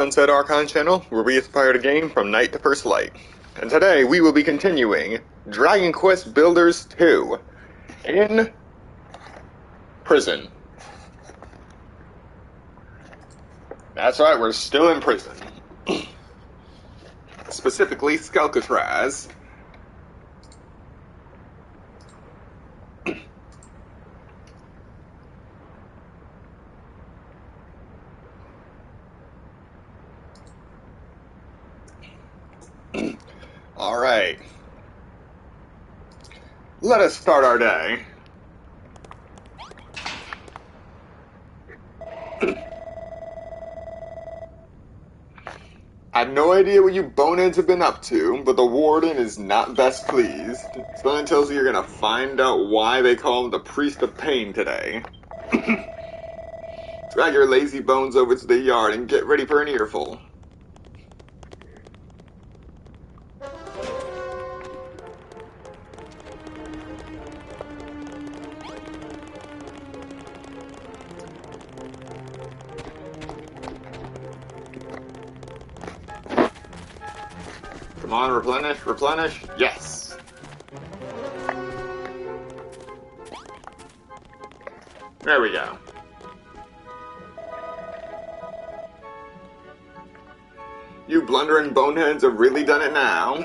Sunset Archon channel, where we aspire to game from night to first light. And today we will be continuing Dragon Quest Builders 2 in prison. That's right, we're still in prison. Specifically, Skelkatraz. Alright. Let us start our day. I have no idea what you boneheads have been up to, but the warden is not best pleased. Something tells you you're gonna find out why they call him the Priest of Pain today. Drag your lazy bones over to the yard and get ready for an earful. Come on, replenish, replenish. Yes. There we go. You blundering boneheads have really done it now.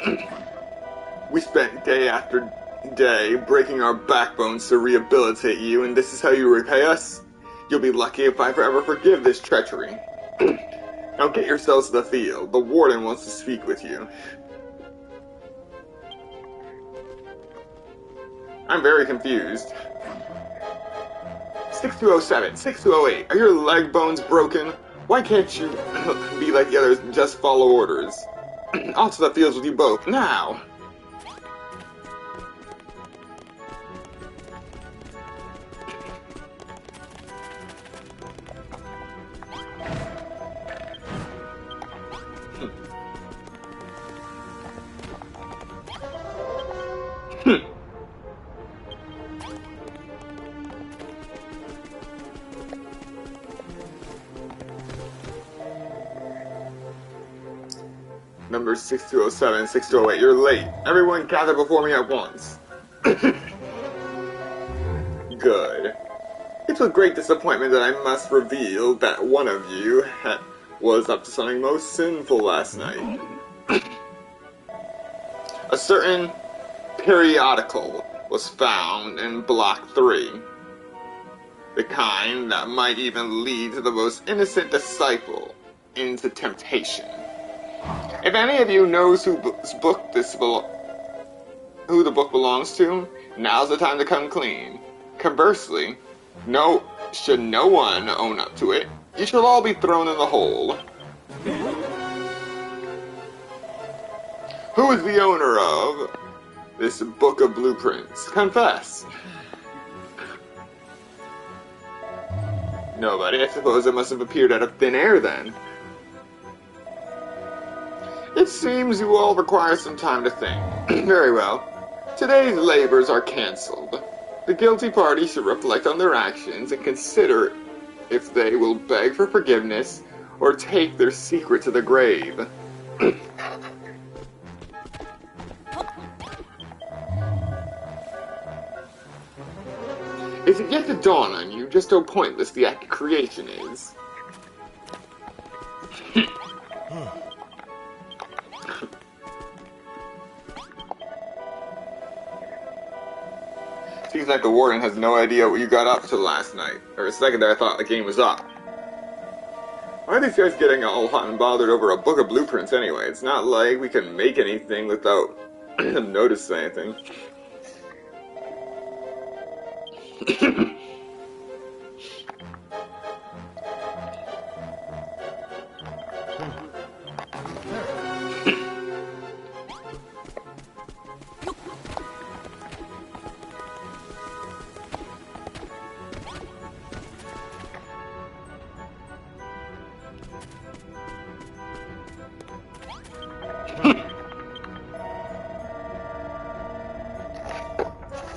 We spent day after day breaking our backbones to rehabilitate you, and this is how you repay us? You'll be lucky if I ever forgive this treachery. Now get yourselves to the field. The warden wants to speak with you. I'm very confused. 6207, 6208, are your leg bones broken? Why can't you be like the others and just follow orders? Off to the fields with you both, now! Number 6207, 6208, you're late. Everyone gather before me at once. Good. It's with great disappointment that I must reveal that one of you was up to something most sinful last night. A certain periodical was found in Block 3. The kind that might even lead to the most innocent disciple into temptation. If any of you knows who the book belongs to, now's the time to come clean. Conversely, should no one own up to it, you shall all be thrown in the hole. Who is the owner of this book of blueprints? Confess. Nobody. I suppose it must have appeared out of thin air then. It seems you all require some time to think. Very well. Today's labors are cancelled. The guilty party should reflect on their actions and consider if they will beg for forgiveness or take their secret to the grave. Is it yet to dawn on you just how pointless the act of creation is? Seems like the warden has no idea what you got up to last night. For a second there I thought the game was up. Why are these guys getting all hot and bothered over a book of blueprints anyway? It's not like we can make anything without noticing anything.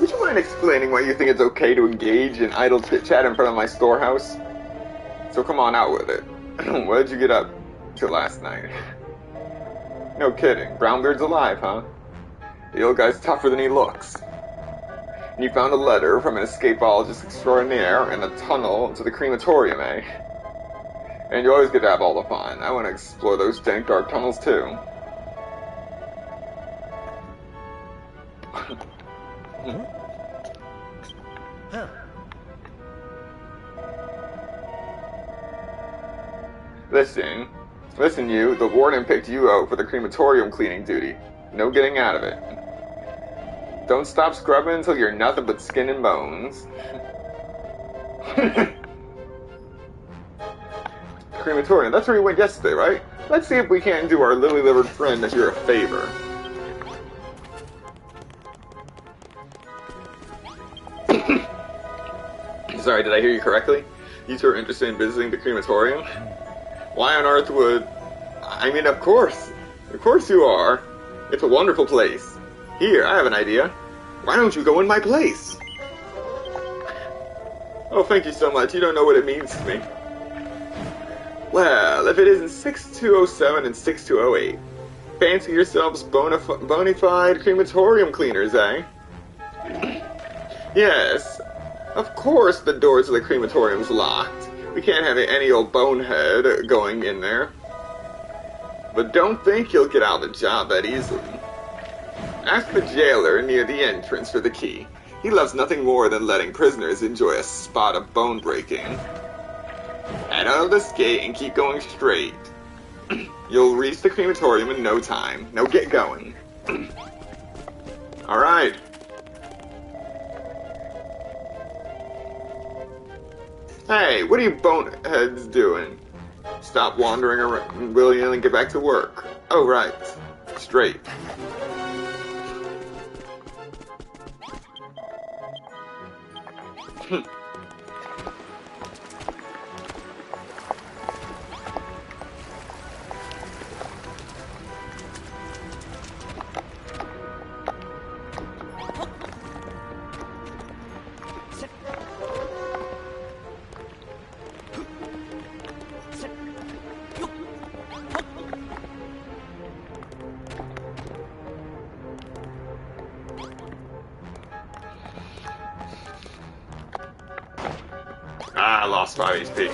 Would you mind explaining why you think it's okay to engage in idle chit-chat in front of my storehouse? So come on out with it. What did you get up till last night. No kidding. Brownbeard's alive, huh? The old guy's tougher than he looks. And you found a letter from an escapologist extraordinaire in a tunnel to the crematorium, eh? And you always get to have all the fun. I want to explore those dank dark tunnels, too. Listen you, the warden picked you out for the crematorium cleaning duty. No getting out of it. Don't stop scrubbing until you're nothing but skin and bones. Crematorium, that's where we went yesterday, right? Let's see if we can't do our lily-livered friend here a favor. Sorry, did I hear you correctly? You two are interested in visiting the crematorium? Why on earth would... I mean, of course. Of course you are. It's a wonderful place. Here, I have an idea. Why don't you go in my place? Oh, thank you so much. You don't know what it means to me. Well, if it isn't 6207 and 6208, fancy yourselves bona fide crematorium cleaners, eh? Yes. Of course the door to the crematorium's locked. We can't have any old bonehead going in there. But don't think you'll get out of the job that easily. Ask the jailer near the entrance for the key. He loves nothing more than letting prisoners enjoy a spot of bone breaking. Head out of this gate and keep going straight. You'll reach the crematorium in no time. Now get going. Alright. Hey, what are you boneheads doing? Stop wandering around, William, and get back to work. Oh, right. Straight. I lost 5 HP.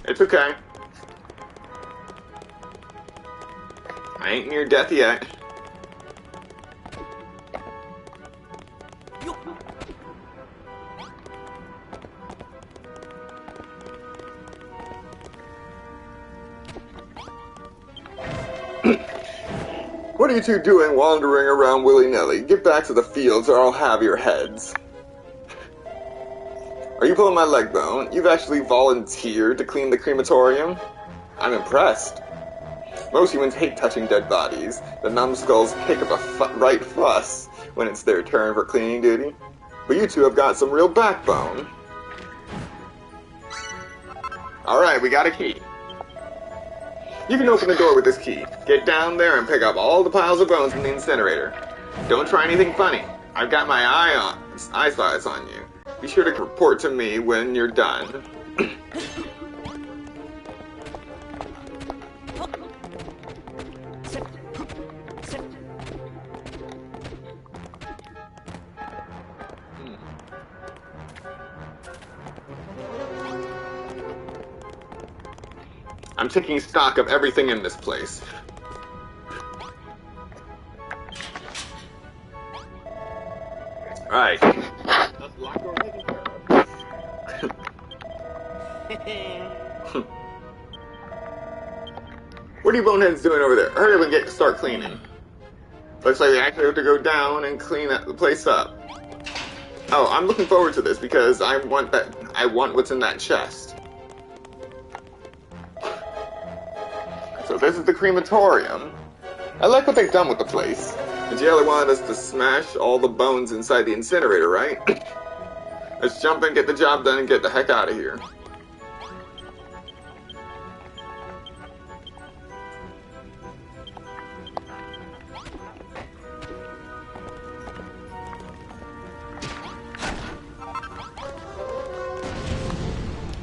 It's okay. I ain't near death yet. What are you two doing wandering around willy-nilly? Get back to the fields or I'll have your heads. Are you pulling my leg bone? You've actually volunteered to clean the crematorium? I'm impressed. Most humans hate touching dead bodies. The numbskulls kick up a right fuss when it's their turn for cleaning duty. But you two have got some real backbone. Alright, we got a key. You can open the door with this key. Get down there and pick up all the piles of bones in the incinerator. Don't try anything funny. I've got my eyes on you. Be sure to report to me when you're done. I'm taking stock of everything in this place. Alright. What are you boneheads doing over there? Hurry up and start cleaning. Looks like we actually have to go down and clean the place up. Oh, I'm looking forward to this because I want what's in that chest. So this is the crematorium. I like what they've done with the place. The jailer wanted us to smash all the bones inside the incinerator, right? Let's jump in, get the job done, and get the heck out of here.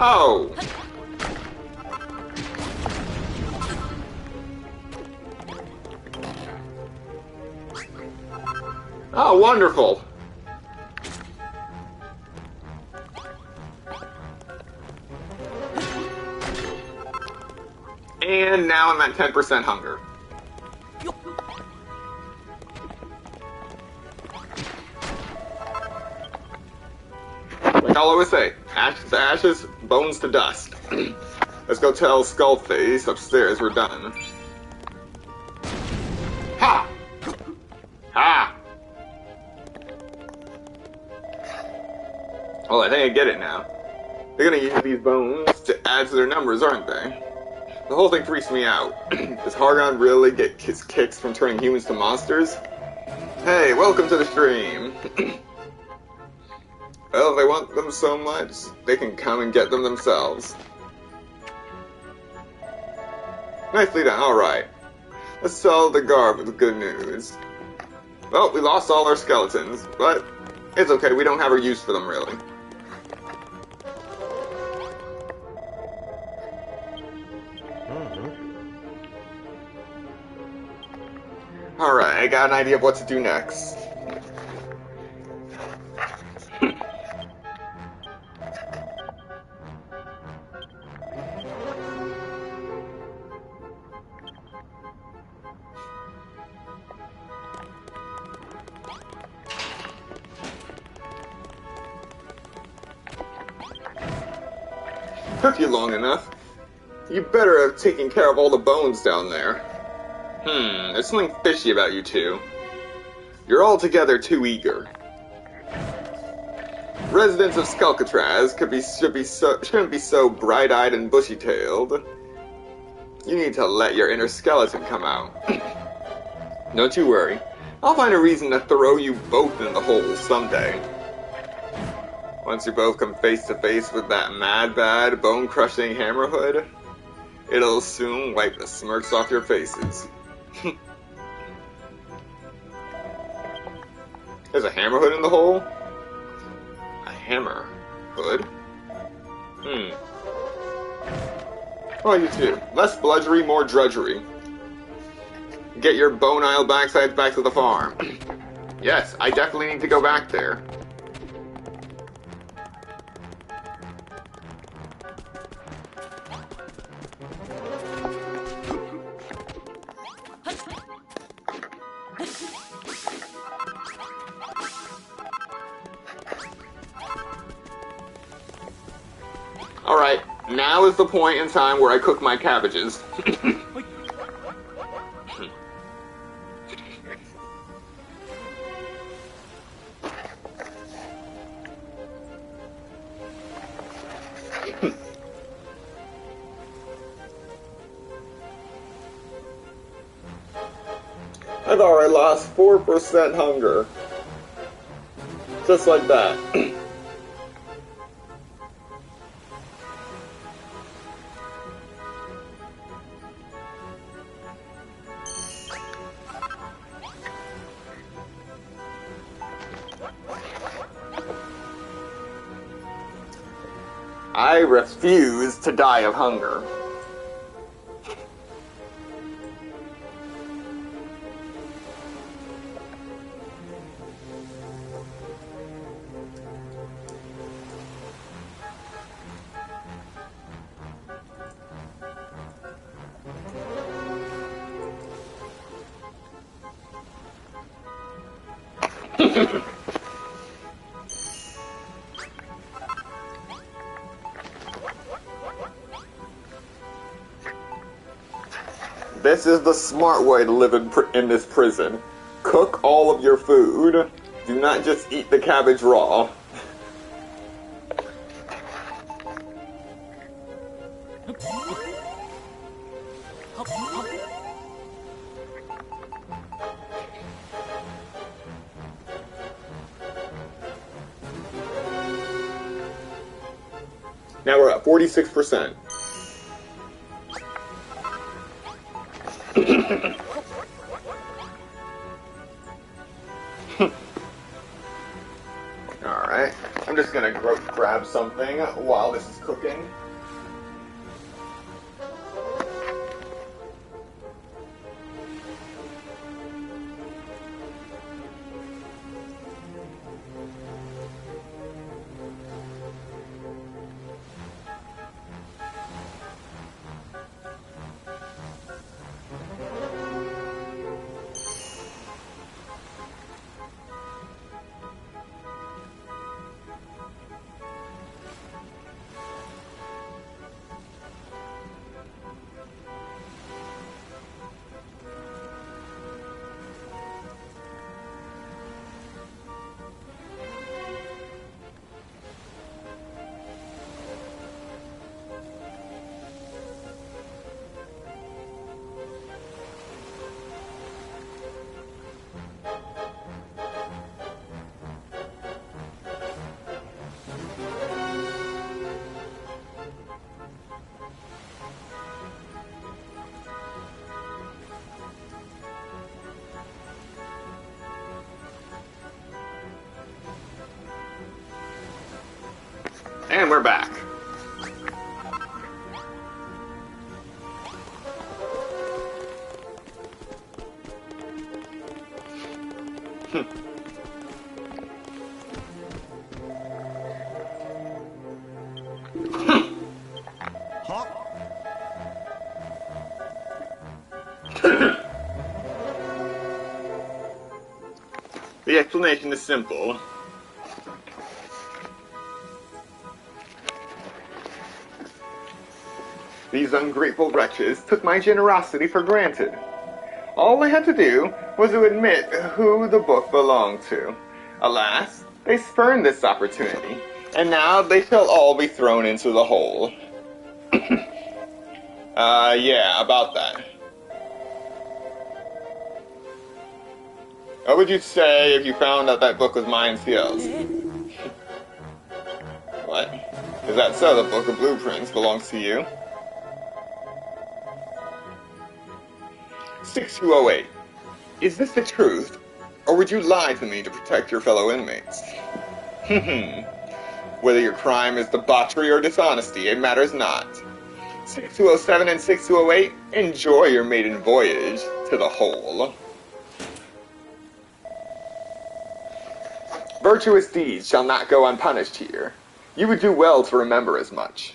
Oh! Oh, wonderful! And now I'm at 10% hunger. Like I'll always say, ashes to ashes, bones to dust. Let's go tell Skullface upstairs we're done. Ha! Ha! Well, I think I get it now. They're gonna use these bones to add to their numbers, aren't they? The whole thing freaks me out. Does Hargon really get his kicks from turning humans to monsters? Hey, welcome to the stream. Well, if they want them so much, they can come and get them themselves. Nicely done, alright. Let's tell the guard with the good news. Well, we lost all our skeletons, but it's okay, we don't have a use for them, really. Alright, I got an idea of what to do next. Took you long enough. You better have taken care of all the bones down there. There's something fishy about you two. You're altogether too eager. Residents of Skullcatraz shouldn't be so bright-eyed and bushy-tailed. You need to let your inner skeleton come out. Don't you worry. I'll find a reason to throw you both in the hole someday. Once you both come face to face with that mad, bad, bone-crushing Hammerhood, it'll soon wipe the smirks off your faces. There's a Hammerhood in the hole? A Hammerhood? Oh, you two. Less bludgery, more drudgery. Get your bone-aisle backsides back to the farm. Yes, I definitely need to go back there. Alright, now is the point in time where I cook my cabbages. I thought I lost 4% hunger. Just like that. I refuse to die of hunger. This is the smart way to live in this prison. Cook all of your food. Do not just eat the cabbage raw. Now we're at 46%. Alright, I'm just gonna grab something while this is cooking. are back. The explanation is simple. These ungrateful wretches took my generosity for granted. All I had to do was to admit who the book belonged to. Alas, they spurned this opportunity, and now they shall all be thrown into the hole. Yeah, about that. What would you say if you found out that book was mine sealed? What? Is that so? The Book of Blueprints belongs to you? 6208. Is this the truth? Or would you lie to me to protect your fellow inmates? Whether your crime is debauchery or dishonesty, it matters not. 6207 and 6208, enjoy your maiden voyage to the hole. Virtuous deeds shall not go unpunished here. You would do well to remember as much.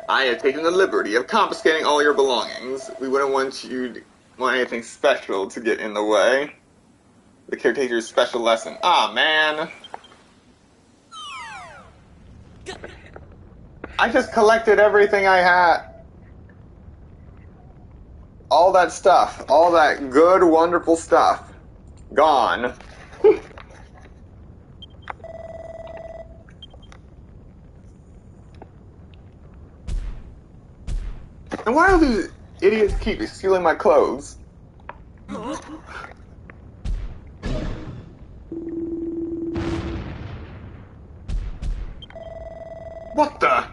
I have taken the liberty of confiscating all your belongings. We wouldn't want anything special to get in the way. The caretaker's special lesson. Ah, man. I just collected everything I had. All that stuff. All that good, wonderful stuff. Gone. And why do these idiots keep stealing my clothes? What the?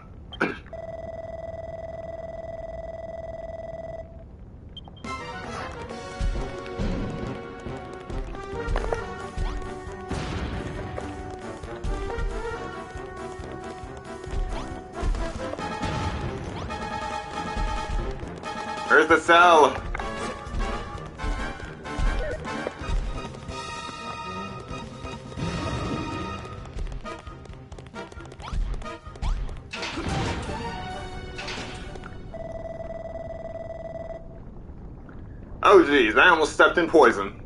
Where's the cell? Oh geez, I almost stepped in poison.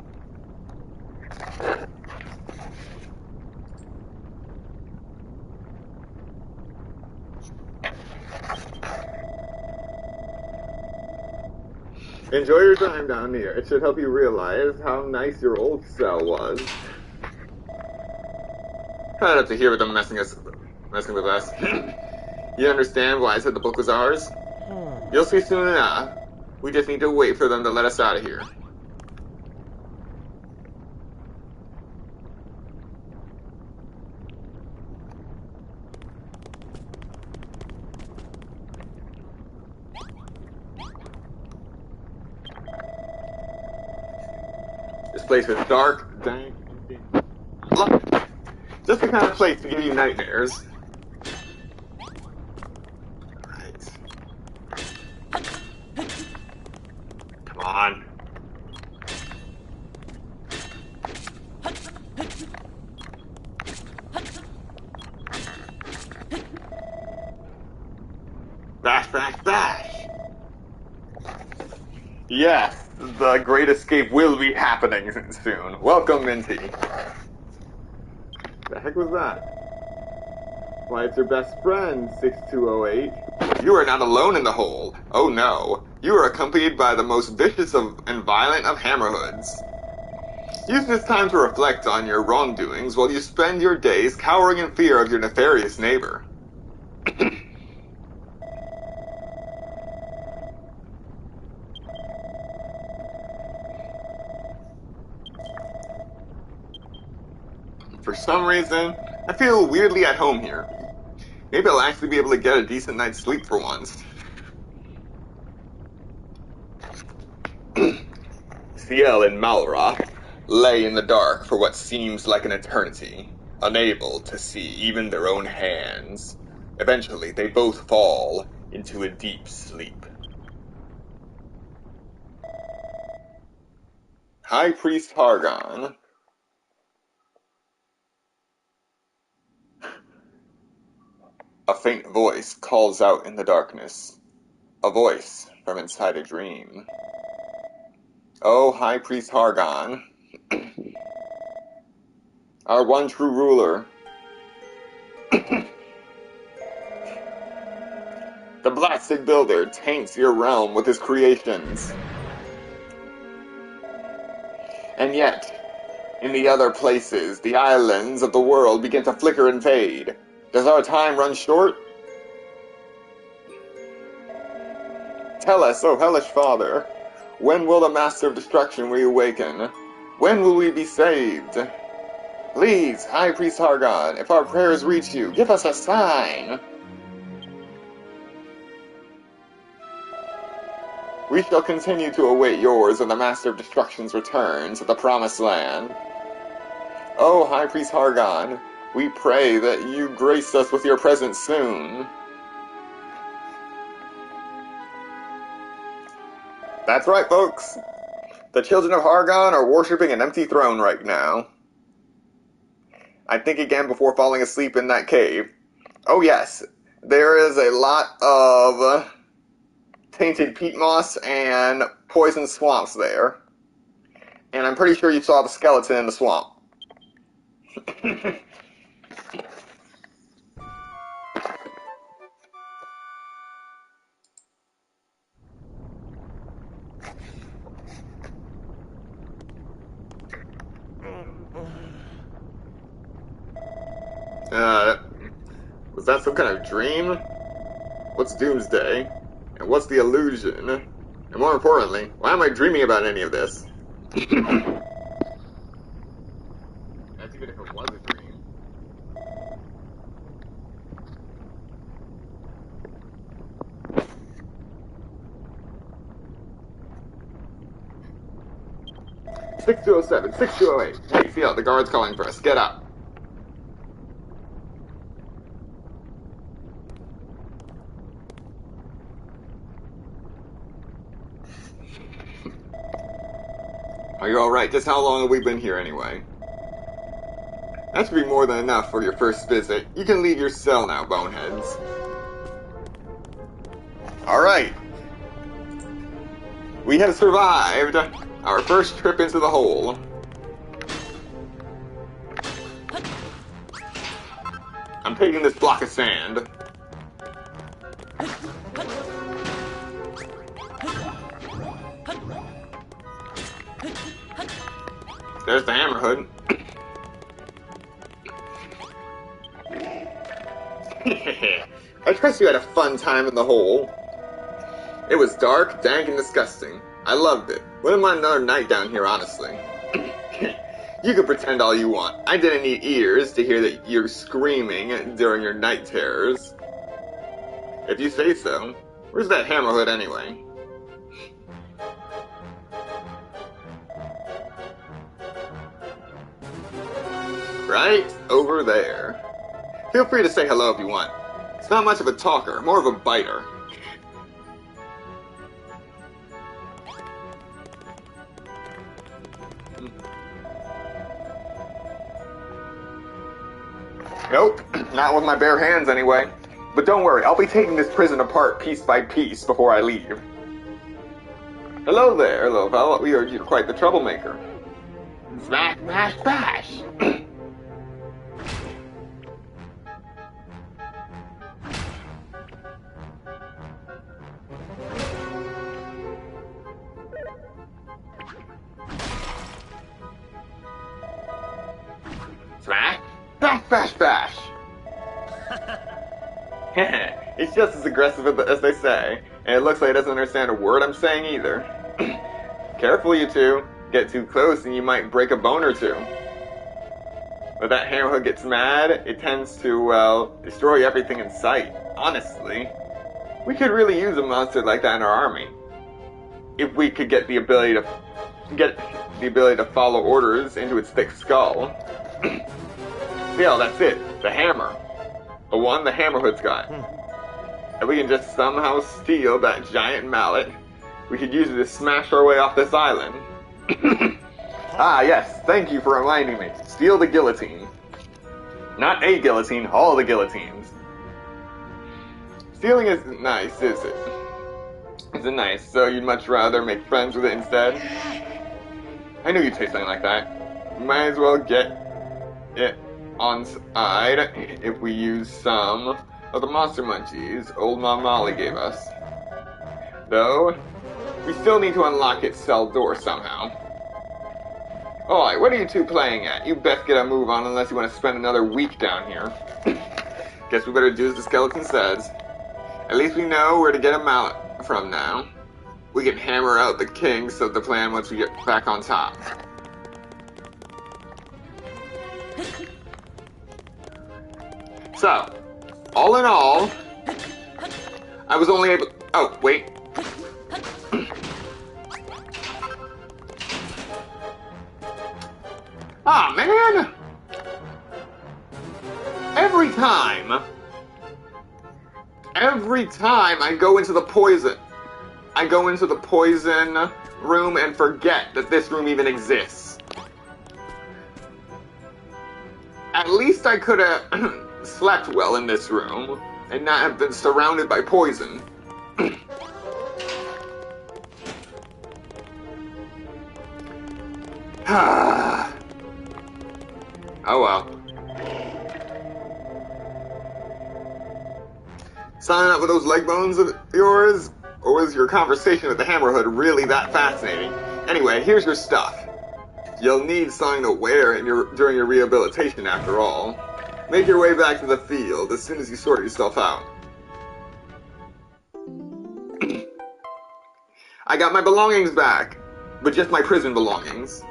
Enjoy your time down here. It should help you realize how nice your old cell was. Try not to hear with them messing with us. You understand why I said the book was ours? You'll see soon enough. We just need to wait for them to let us out of here. This place is dark, dank, and just the kind of place to give you nightmares. Alright. Come on. Bash, bash, bash! Yes, the great escape will be happening soon. Welcome, Minty. The heck was that? Why, it's your best friend, 6208. You are not alone in the hole. Oh no. You are accompanied by the most vicious and violent of hammerhoods. Use this time to reflect on your wrongdoings while you spend your days cowering in fear of your nefarious neighbor. For some reason, I feel weirdly at home here. Maybe I'll actually be able to get a decent night's sleep for once. Ciel and Malroth lay in the dark for what seems like an eternity, unable to see even their own hands. Eventually, they both fall into a deep sleep. High Priest Hargon. A faint voice calls out in the darkness. A voice from inside a dream. Oh, High Priest Hargon. Our one true ruler. The blasted builder taints your realm with his creations. And yet, in the other places, the islands of the world begin to flicker and fade. Does our time run short? Tell us, O hellish father, when will the Master of Destruction reawaken? When will we be saved? Please, High Priest Hargon, if our prayers reach you, give us a sign. We shall continue to await yours and the Master of Destruction's return to the Promised Land. O High Priest Hargon, we pray that you grace us with your presence soon. That's right, folks. The children of Hargon are worshipping an empty throne right now. I think again before falling asleep in that cave. Oh yes, there is a lot of tainted peat moss and poison swamps there. And I'm pretty sure you saw the skeleton in the swamp. Was that some kind of dream? What's Doomsday? And what's the illusion? And more importantly, why am I dreaming about any of this? That's even if it was a dream. "6207, 6208. Hey, Ciel, the guard's calling for us. Get up." Are you alright? Just how long have we been here anyway? That should be more than enough for your first visit. You can leave your cell now, boneheads. Alright. We have survived our first trip into the hole. I'm taking this block of sand. There's the hammerhood. I trust you had a fun time in the hole. It was dark, dank, and disgusting. I loved it. Wouldn't mind another night down here, honestly. You can pretend all you want. I didn't need ears to hear that you're screaming during your night terrors. If you say so. Where's that hammerhood anyway? Right over there. Feel free to say hello if you want. It's not much of a talker, more of a biter. Nope, not with my bare hands anyway. But don't worry, I'll be taking this prison apart piece by piece before I leave. Hello there, little fella. We heard you're quite the troublemaker. Smash, smash, bash! Smash, bash, bash, bash! He's just as aggressive as they say, and it looks like he doesn't understand a word I'm saying either. Careful, you two. Get too close and you might break a bone or two. When that hammerhead gets mad, it tends to, well, destroy everything in sight. Honestly, we could really use a monster like that in our army. If we could get the ability to follow orders into its thick skull. Still, that's it. The hammer. The one the hammerhood's got. If we can just somehow steal that giant mallet, we could use it to smash our way off this island. Ah, yes, thank you for reminding me. Steal the guillotine. Not a guillotine, all the guillotines. Stealing isn't nice, is it? Isn't nice, so you'd much rather make friends with it instead? I knew you'd say something like that. We might as well get it on side if we use some of the monster munchies old Mom Molly gave us. Though, we still need to unlock its cell door somehow. Oi, what are you two playing at? You best get a move on unless you want to spend another week down here. Guess we better do as the skeleton says. At least we know where to get a mallet from now. We can hammer out the king, so the plan once we get back on top. So, all in all, I was only able... Oh, wait. Ah, man! Every time I go into the poison room and forget that this room even exists. At least I could have slept well in this room and not have been surrounded by poison. Oh well. Signing up with those leg bones of yours? Or was your conversation with the hammerhood really that fascinating? Anyway, here's your stuff. You'll need something to wear during your rehabilitation after all. Make your way back to the field as soon as you sort yourself out. I got my belongings back, but just my prison belongings.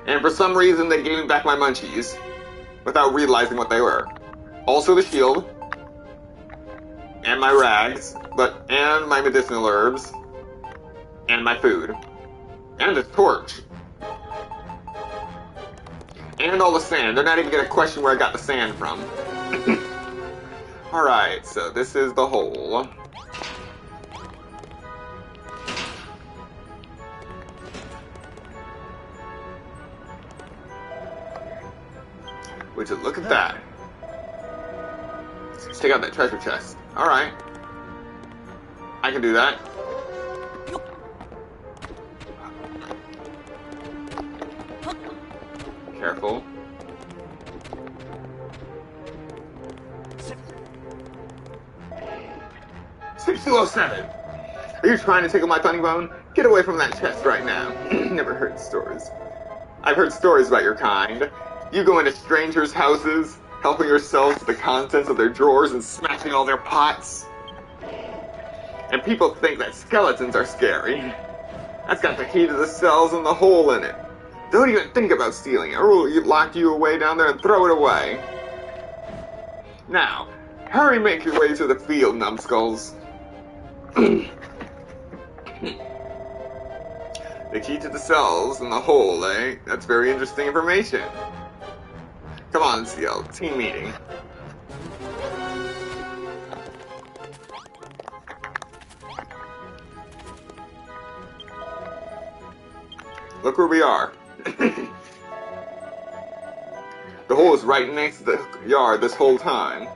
And for some reason they gave me back my munchies, without realizing what they were. Also the shield, and my rags, and my medicinal herbs, and my food, and the torch, and all the sand. They're not even gonna question where I got the sand from. Alright, so this is the hole. Would you look at that? Let's take out that treasure chest. Alright. I can do that. Careful. $6207! Are you trying to tickle my funny bone? Get away from that chest right now. Never heard stories. I've heard stories about your kind. You go into strangers' houses, helping yourselves to the contents of their drawers and smashing all their pots. And people think that skeletons are scary. That's got the key to the cells and the hole in it. Don't even think about stealing it, or we'll lock you away down there and throw it away. Now, hurry, make your way to the field, numbskulls. The key to the cells and the hole, eh? That's very interesting information. Come on, CL, team meeting. Look where we are. The hole is right next to the yard this whole time.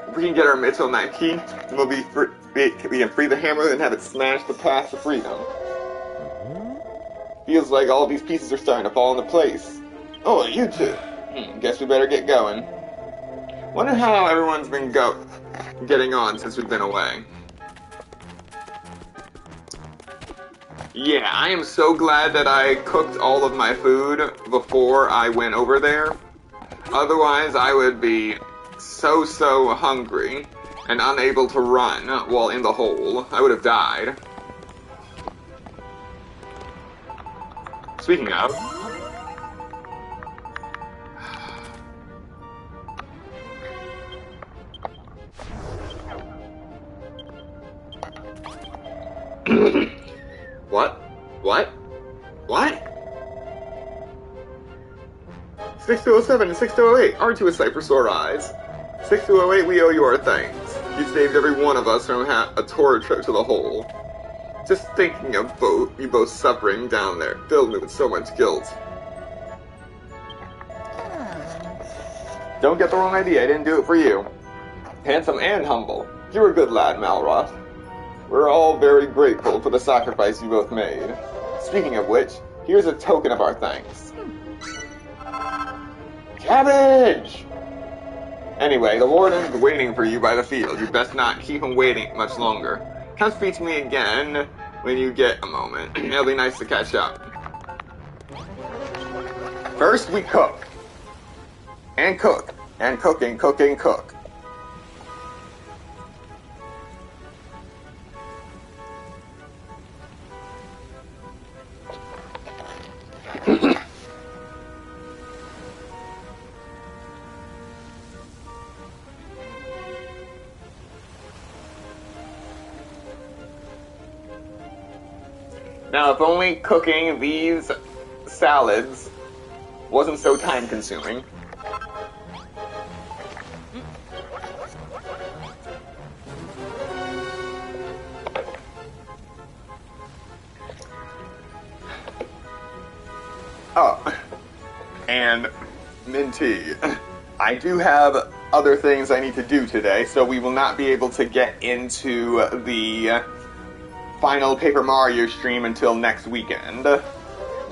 If we can get our mitts on that key, we'll we can free the hammer and have it smash the path to freedom. Feels like all these pieces are starting to fall into place. Oh, you two. Guess we better get going. Wonder how everyone's been getting on since we've been away. Yeah, I am so glad that I cooked all of my food before I went over there. Otherwise, I would be so hungry and unable to run while in the hole. I would have died. Speaking of... What? What? 6207 and 6208 aren't you a sight for sore eyes? 6208, we owe you our thanks. You saved every one of us from a torrid trip to the hole. Just thinking of you both suffering down there filled me with so much guilt. Don't get the wrong idea, I didn't do it for you. Handsome and humble. You're a good lad, Malroth. We're all very grateful for the sacrifice you both made. Speaking of which, here's a token of our thanks. Cabbage! Anyway, the warden's waiting for you by the field. You best not keep him waiting much longer. Come speak to me again when you get a moment. It'll be nice to catch up. First, we cook. And cook. And cook and cook and cook. Now, if only cooking these salads wasn't so time-consuming. Oh, and Minty, I do have other things I need to do today, so we will not be able to get into the final Paper Mario stream until next weekend.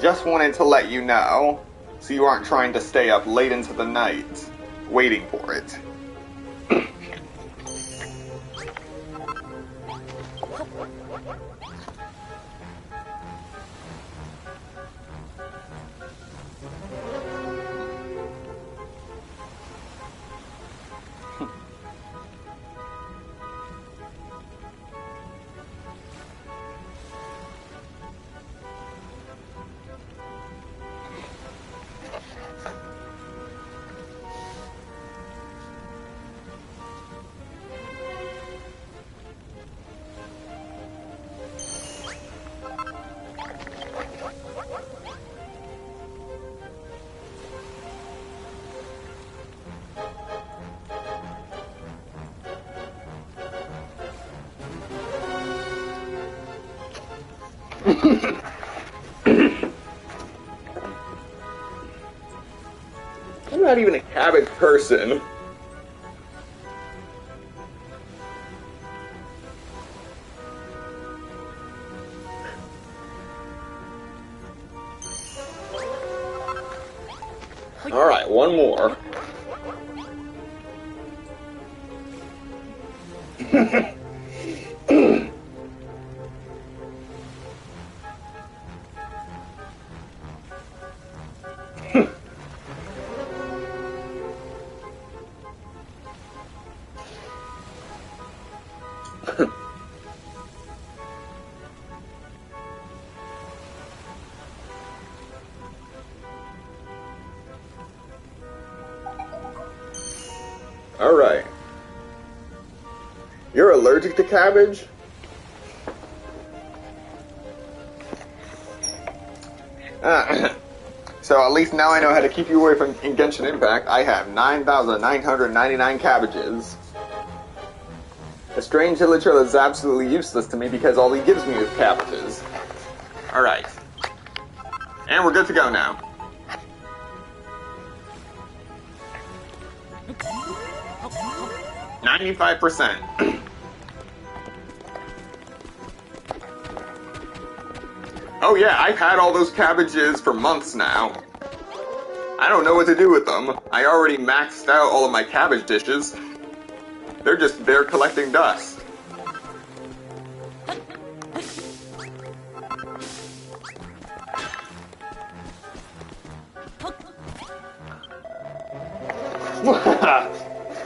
Just wanted to let you know, so you aren't trying to stay up late into the night waiting for it. I'm not even a cabbage person. Alright, one more. Alright. You're allergic to cabbage? So at least now I know how to keep you away from Genshin Impact. I have 9,999 cabbages. A strange villager is absolutely useless to me because all he gives me is cabbages. Alright. And we're good to go now. %. Oh yeah, I've had all those cabbages for months now. I don't know what to do with them. I already maxed out all of my cabbage dishes. They're just there collecting dust.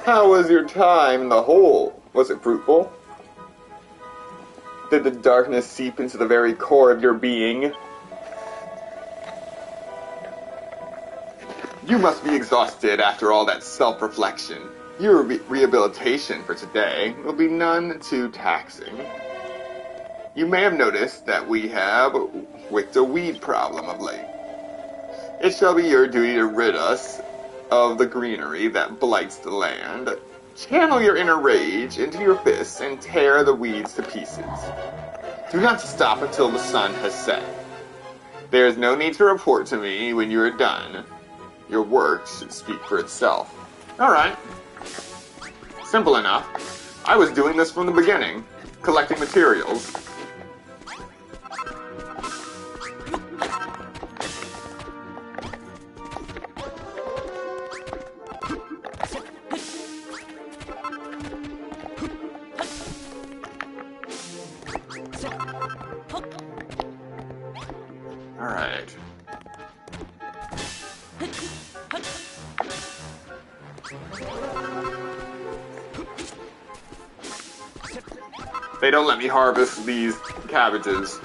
How was your time in the hole? Was it fruitful? Did the darkness seep into the very core of your being? You must be exhausted after all that self-reflection. Your rehabilitation for today will be none too taxing. You may have noticed that we have with the weed problem of late. It shall be your duty to rid us of the greenery that blights the land. Channel your inner rage into your fists and tear the weeds to pieces. Do not stop until the sun has set. There is no need to report to me when you are done. Your work should speak for itself. Alright. Simple enough. I was doing this from the beginning, collecting materials. Alright. They don't let me harvest these cabbages.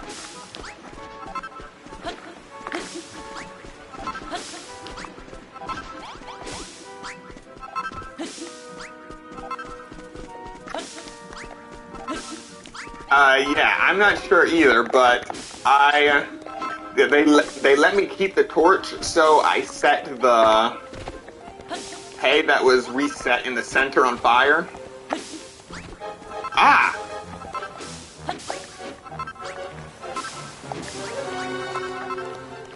Yeah, I'm not sure either, but they let me keep the torch, so I set the hay that was reset in the center on fire. Ah!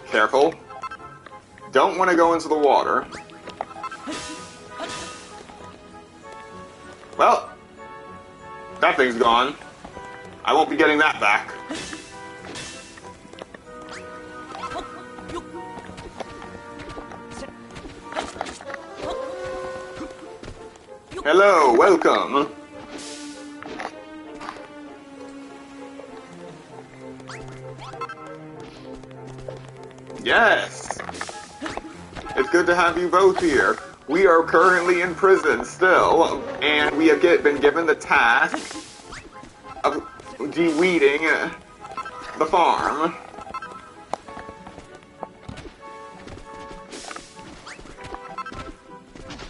Careful. Don't want to go into the water. Well, that thing's gone. I won't be getting that back. Hello, welcome. Yes. It's good to have you both here. We are currently in prison still, and we have been given the task of de-weeding the farm.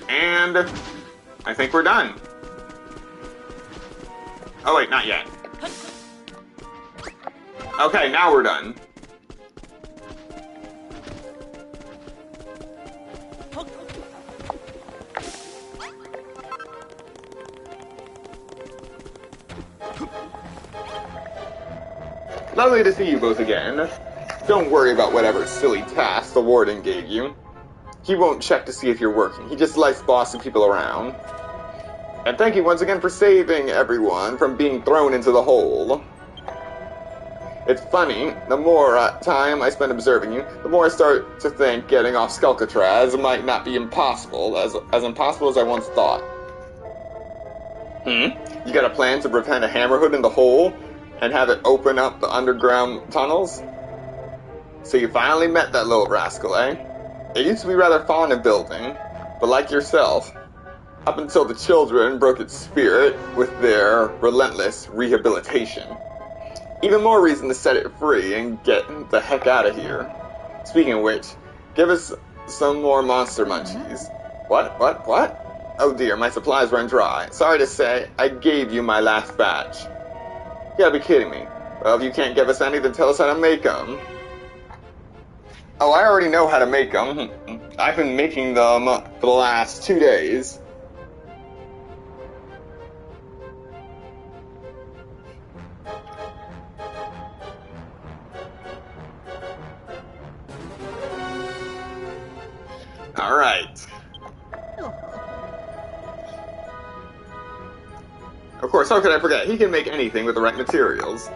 And I think we're done. Oh wait, not yet. Okay, now we're done. Lovely to see you both again. Don't worry about whatever silly task the warden gave you. He won't check to see if you're working. He just likes bossing people around. And thank you once again for saving everyone from being thrown into the hole. It's funny, the more time I spend observing you, the more I start to think getting off Skullcatraz might not be impossible, as impossible as I once thought. You got a plan to prevent a hammerhood in the hole? And have it open up the underground tunnels? So you finally met that little rascal, eh? It used to be rather fond of building, but like yourself, up until the children broke its spirit with their relentless rehabilitation. Even more reason to set it free and get the heck out of here. Speaking of which, give us some more monster munchies. What? Oh dear, my supplies run dry. Sorry to say, I gave you my last batch. You gotta be kidding me. Well, if you can't give us any, then tell us how to make them. Oh, I already know how to make them. I've been making them for the last 2 days. Alright. Of course, how could I forget? He can make anything with the right materials.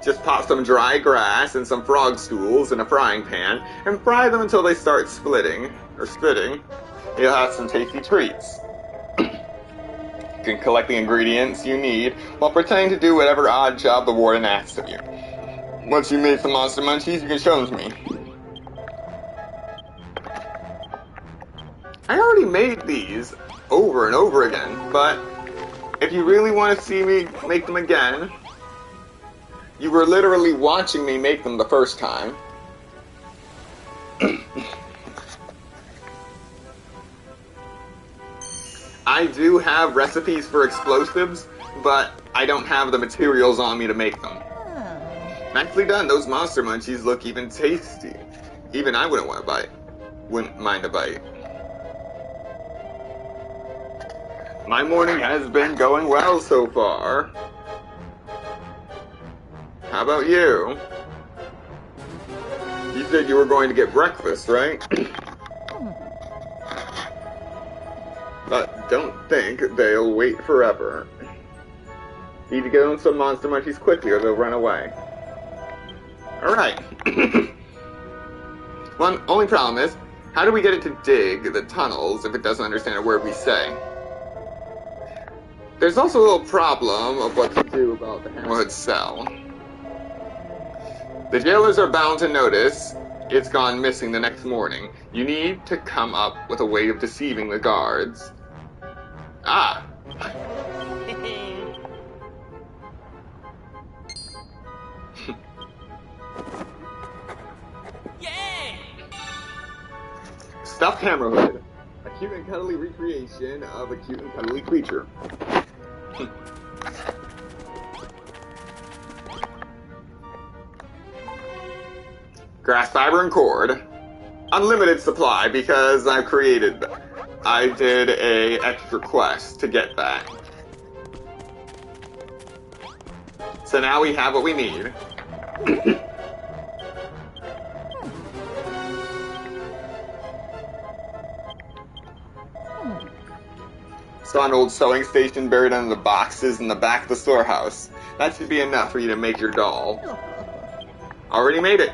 Just pop some dry grass and some frog stools in a frying pan and fry them until they start splitting, or spitting. You'll have some tasty treats. You can collect the ingredients you need while pretending to do whatever odd job the warden asks of you. Once you make the monster munchies, you can show them to me. I already made these over and over again, but if you really want to see me make them again, you were literally watching me make them the first time. I do have recipes for explosives, but I don't have the materials on me to make them. Nicely done. Those monster munchies look even tasty. Even I wouldn't want to bite. Wouldn't mind a bite. My morning has been going well so far. How about you? You said you were going to get breakfast, right? But don't think they'll wait forever. Need to get on some monster munchies quickly or they'll run away. Alright. One only problem is, how do we get it to dig the tunnels if it doesn't understand a word we say? There's also a little problem of what to do about the Hammerhead cell. The jailers are bound to notice it's gone missing the next morning. You need to come up with a way of deceiving the guards. Ah! Yeah! Stuffed Hammerhead. A cute and cuddly recreation of a cute and cuddly creature. Grass fiber and cord. Unlimited supply because I did a extra quest to get that. So now we have what we need. Saw an old sewing station buried under the boxes in the back of the storehouse. That should be enough for you to make your doll. Already made it.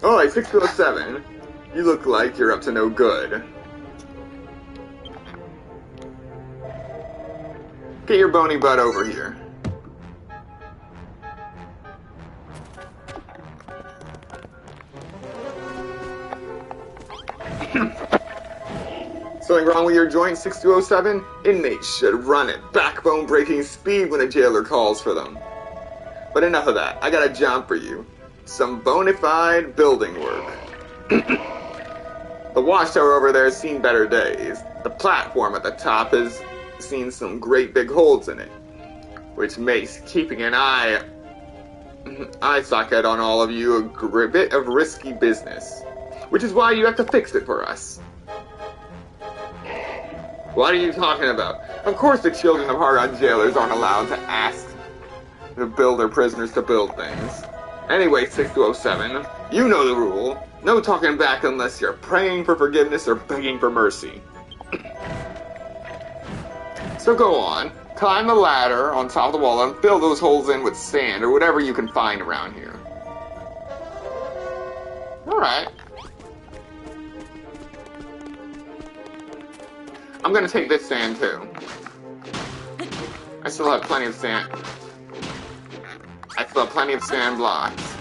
Oh, it's 607. You look like you're up to no good. Get your bony butt over here. Something wrong with your joint, 6207? Inmates should run at backbone-breaking speed when a jailer calls for them. But enough of that. I got a job for you. Some bona fide building work. The watchtower over there has seen better days. The platform at the top has seen some great big holes in it, which makes keeping an eye socket on all of you a bit of risky business. Which is why you have to fix it for us. What are you talking about? Of course the children of Hargon jailers aren't allowed to ask to build their prisoners to build things. Anyway, 6207, you know the rule. No talking back unless you're praying for forgiveness or begging for mercy. So go on, climb the ladder on top of the wall and fill those holes in with sand or whatever you can find around here. Alright. I'm gonna take this sand too. I still have plenty of sand. I still have plenty of sand blocks.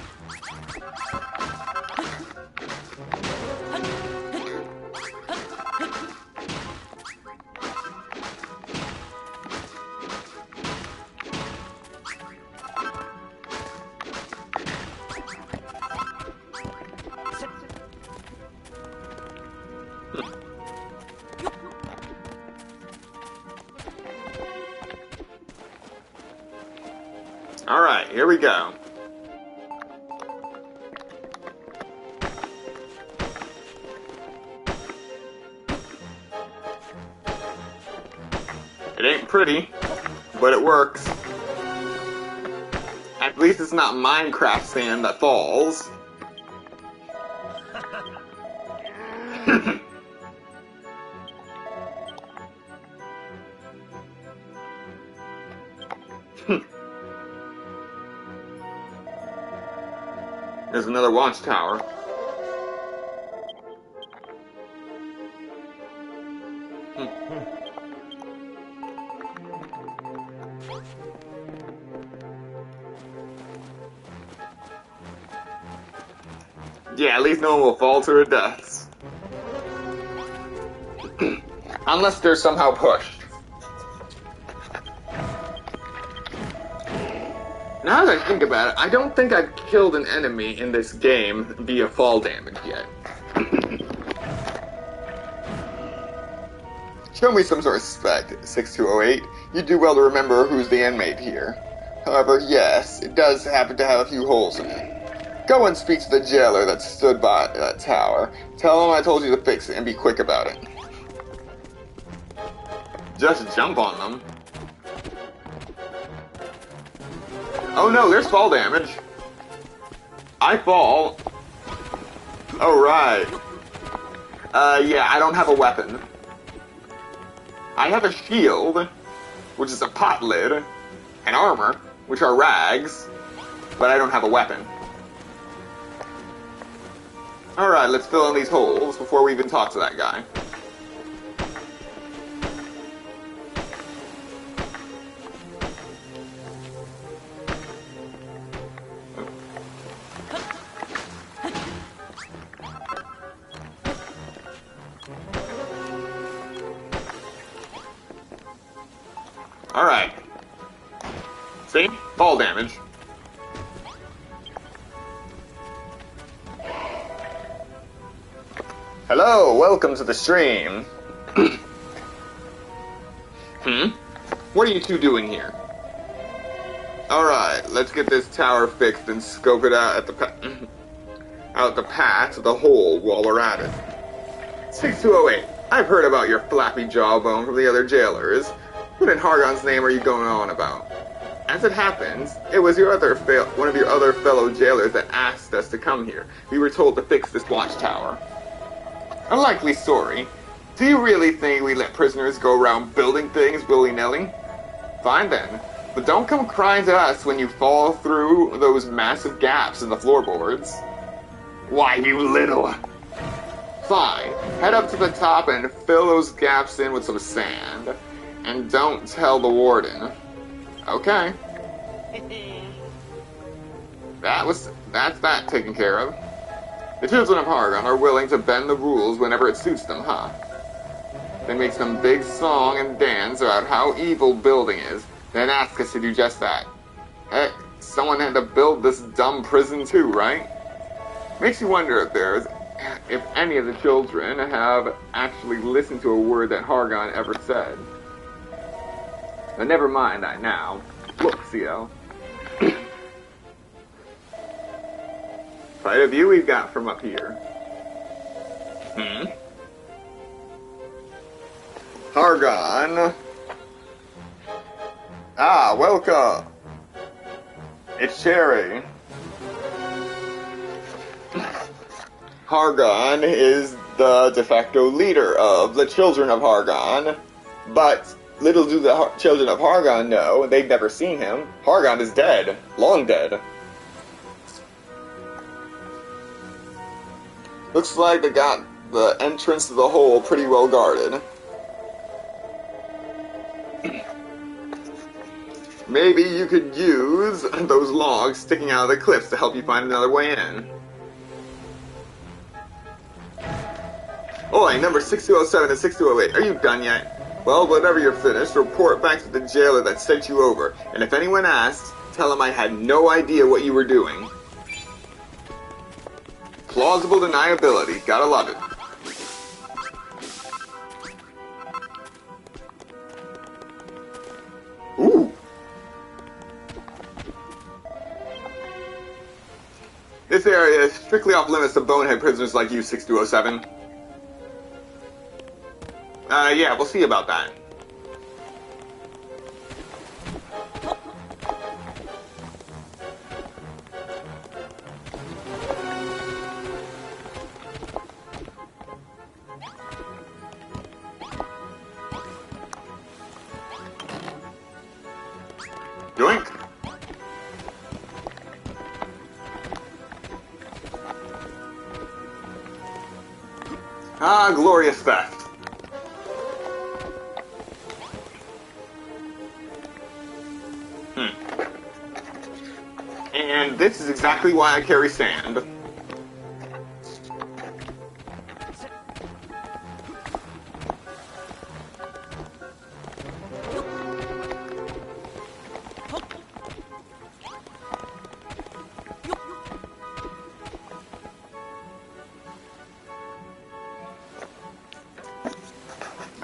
Alright, here we go. It ain't pretty, but it works. At least it's not Minecraft sand that falls. There's another watchtower. Yeah, at least no one will fall to their deaths. Unless they're somehow pushed. Now that I think about it, I don't think I've killed an enemy in this game via fall damage yet. Show me some sort of respect, 6208. You do well to remember who's the inmate here. However, yes, it does happen to have a few holes in it. Go and speak to the jailer that stood by that tower. Tell him I told you to fix it and be quick about it. Just jump on them. Oh no, there's fall damage. I fall. Oh right. Yeah, I don't have a weapon. I have a shield, which is a pot lid, and armor, which are rags, but I don't have a weapon. Alright, let's fill in these holes before we even talk to that guy. Alright. See? Fall damage. Hello, welcome to the stream. What are you two doing here? Alright, let's get this tower fixed and scope it out at the path of the hole while we're at it. 6208, I've heard about your flappy jawbone from the other jailers. What in Hargon's name are you going on about? As it happens, it was one of your other fellow jailers that asked us to come here. We were told to fix this watchtower. A likely story. Do you really think we let prisoners go around building things willy-nilly? Fine then, but don't come crying to us when you fall through those massive gaps in the floorboards. Why, you little... Fine, head up to the top and fill those gaps in with some sand. And don't tell the warden. Okay. That's that taken care of. The children of Hargon are willing to bend the rules whenever it suits them, huh? They make some big song and dance about how evil building is, then ask us to do just that. Heck, someone had to build this dumb prison too, right? Makes you wonder if any of the children have actually listened to a word that Hargon ever said. But never mind that now. Look, CO. Sight of you we've got from up here. Hargon. Ah, welcome. It's Cherry. Hargon is the de facto leader of the Children of Hargon, but little do the Children of Hargon know, they've never seen him. Hargon is dead. Long dead. Looks like they got the entrance to the hole pretty well guarded. Maybe you could use those logs sticking out of the cliffs to help you find another way in. Oi, number 6207 and 6208, are you done yet? Well, whenever you're finished, report back to the jailer that sent you over, and if anyone asks, tell him I had no idea what you were doing. Plausible deniability, gotta love it. Ooh! This area is strictly off limits to bonehead prisoners like you, 6207. Yeah, we'll see about that. Yoink! Ah, glorious theft. And this is exactly why I carry sand.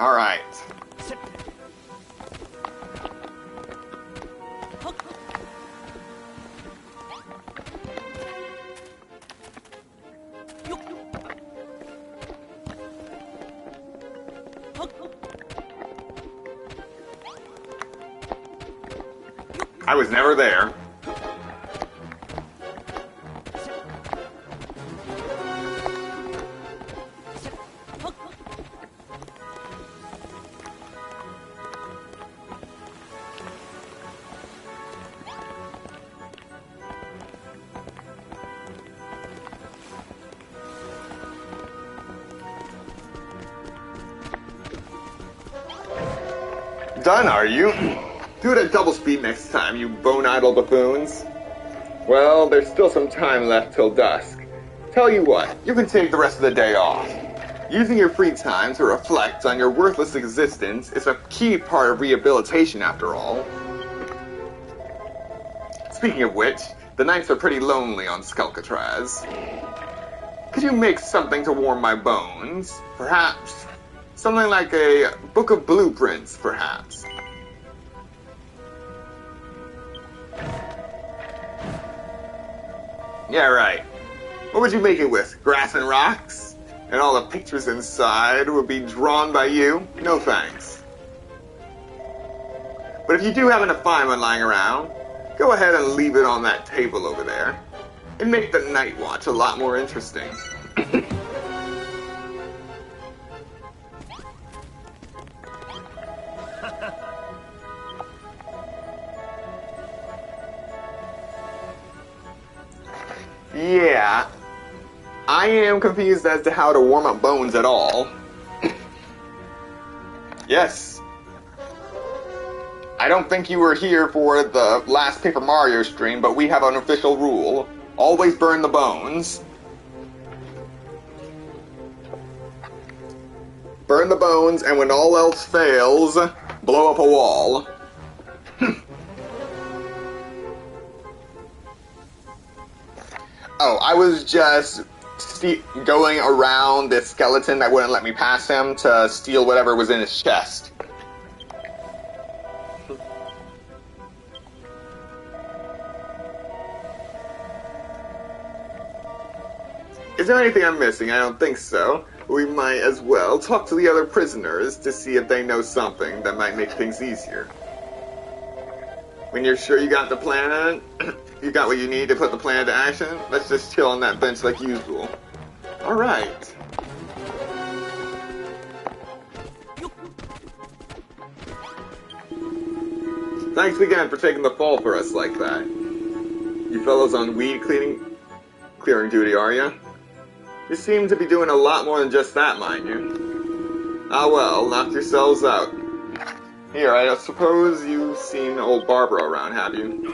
Alright. I was never there. Done, are you? Do it at double speed next time, you bone-idle buffoons. Well, there's still some time left till dusk. Tell you what, you can take the rest of the day off. Using your free time to reflect on your worthless existence is a key part of rehabilitation, after all. Speaking of which, the nights are pretty lonely on Skulkatraz. Could you make something to warm my bones? Perhaps. Something like a book of blueprints, perhaps. Yeah, right. What would you make it with? Grass and rocks? And all the pictures inside would be drawn by you? No thanks. But if you do happen to find one lying around, go ahead and leave it on that table over there. It'd make the night watch a lot more interesting. Yeah, I am confused as to how to warm up bones at all. Yes. I don't think you were here for the last Paper Mario stream, but we have an official rule. Always burn the bones. Burn the bones, and when all else fails, blow up a wall. Oh, I was just going around this skeleton that wouldn't let me pass him to steal whatever was in his chest. Is there anything I'm missing? I don't think so. We might as well talk to the other prisoners to see if they know something that might make things easier. When you're sure you got the plan, you got what you need to put the plan into action, let's just chill on that bench like usual. Alright. Thanks again for taking the fall for us like that. You fellows on weed clearing duty, are ya? You seem to be doing a lot more than just that, mind you. Ah well, knock yourselves out. Here, I suppose you've seen old Barbara around, have you?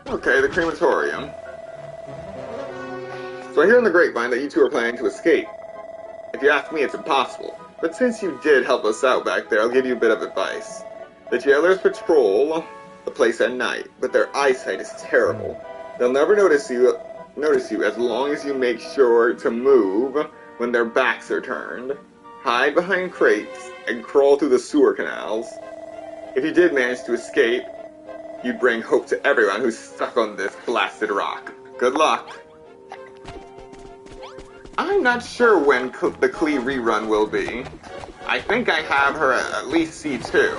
Okay, the crematorium. So I hear in the grapevine that you two are planning to escape. If you ask me, it's impossible. But since you did help us out back there, I'll give you a bit of advice. The jailers patrol the place at night, but their eyesight is terrible. They'll never notice you as long as you make sure to move when their backs are turned. Hide behind crates and crawl through the sewer canals. If you did manage to escape, you'd bring hope to everyone who's stuck on this blasted rock. Good luck. I'm not sure when the Klee rerun will be. I think I have her at least C2.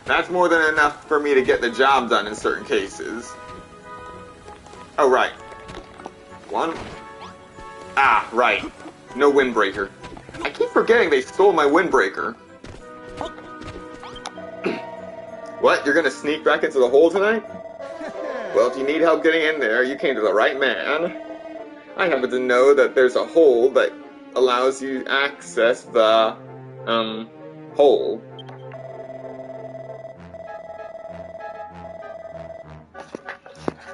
That's more than enough for me to get the job done in certain cases. Oh, right. One. Ah, right. No windbreaker. I keep forgetting they stole my windbreaker. What? You're gonna sneak back into the hole tonight? Well, if you need help getting in there, you came to the right man. I happen to know that there's a hole that allows you to access the, hole.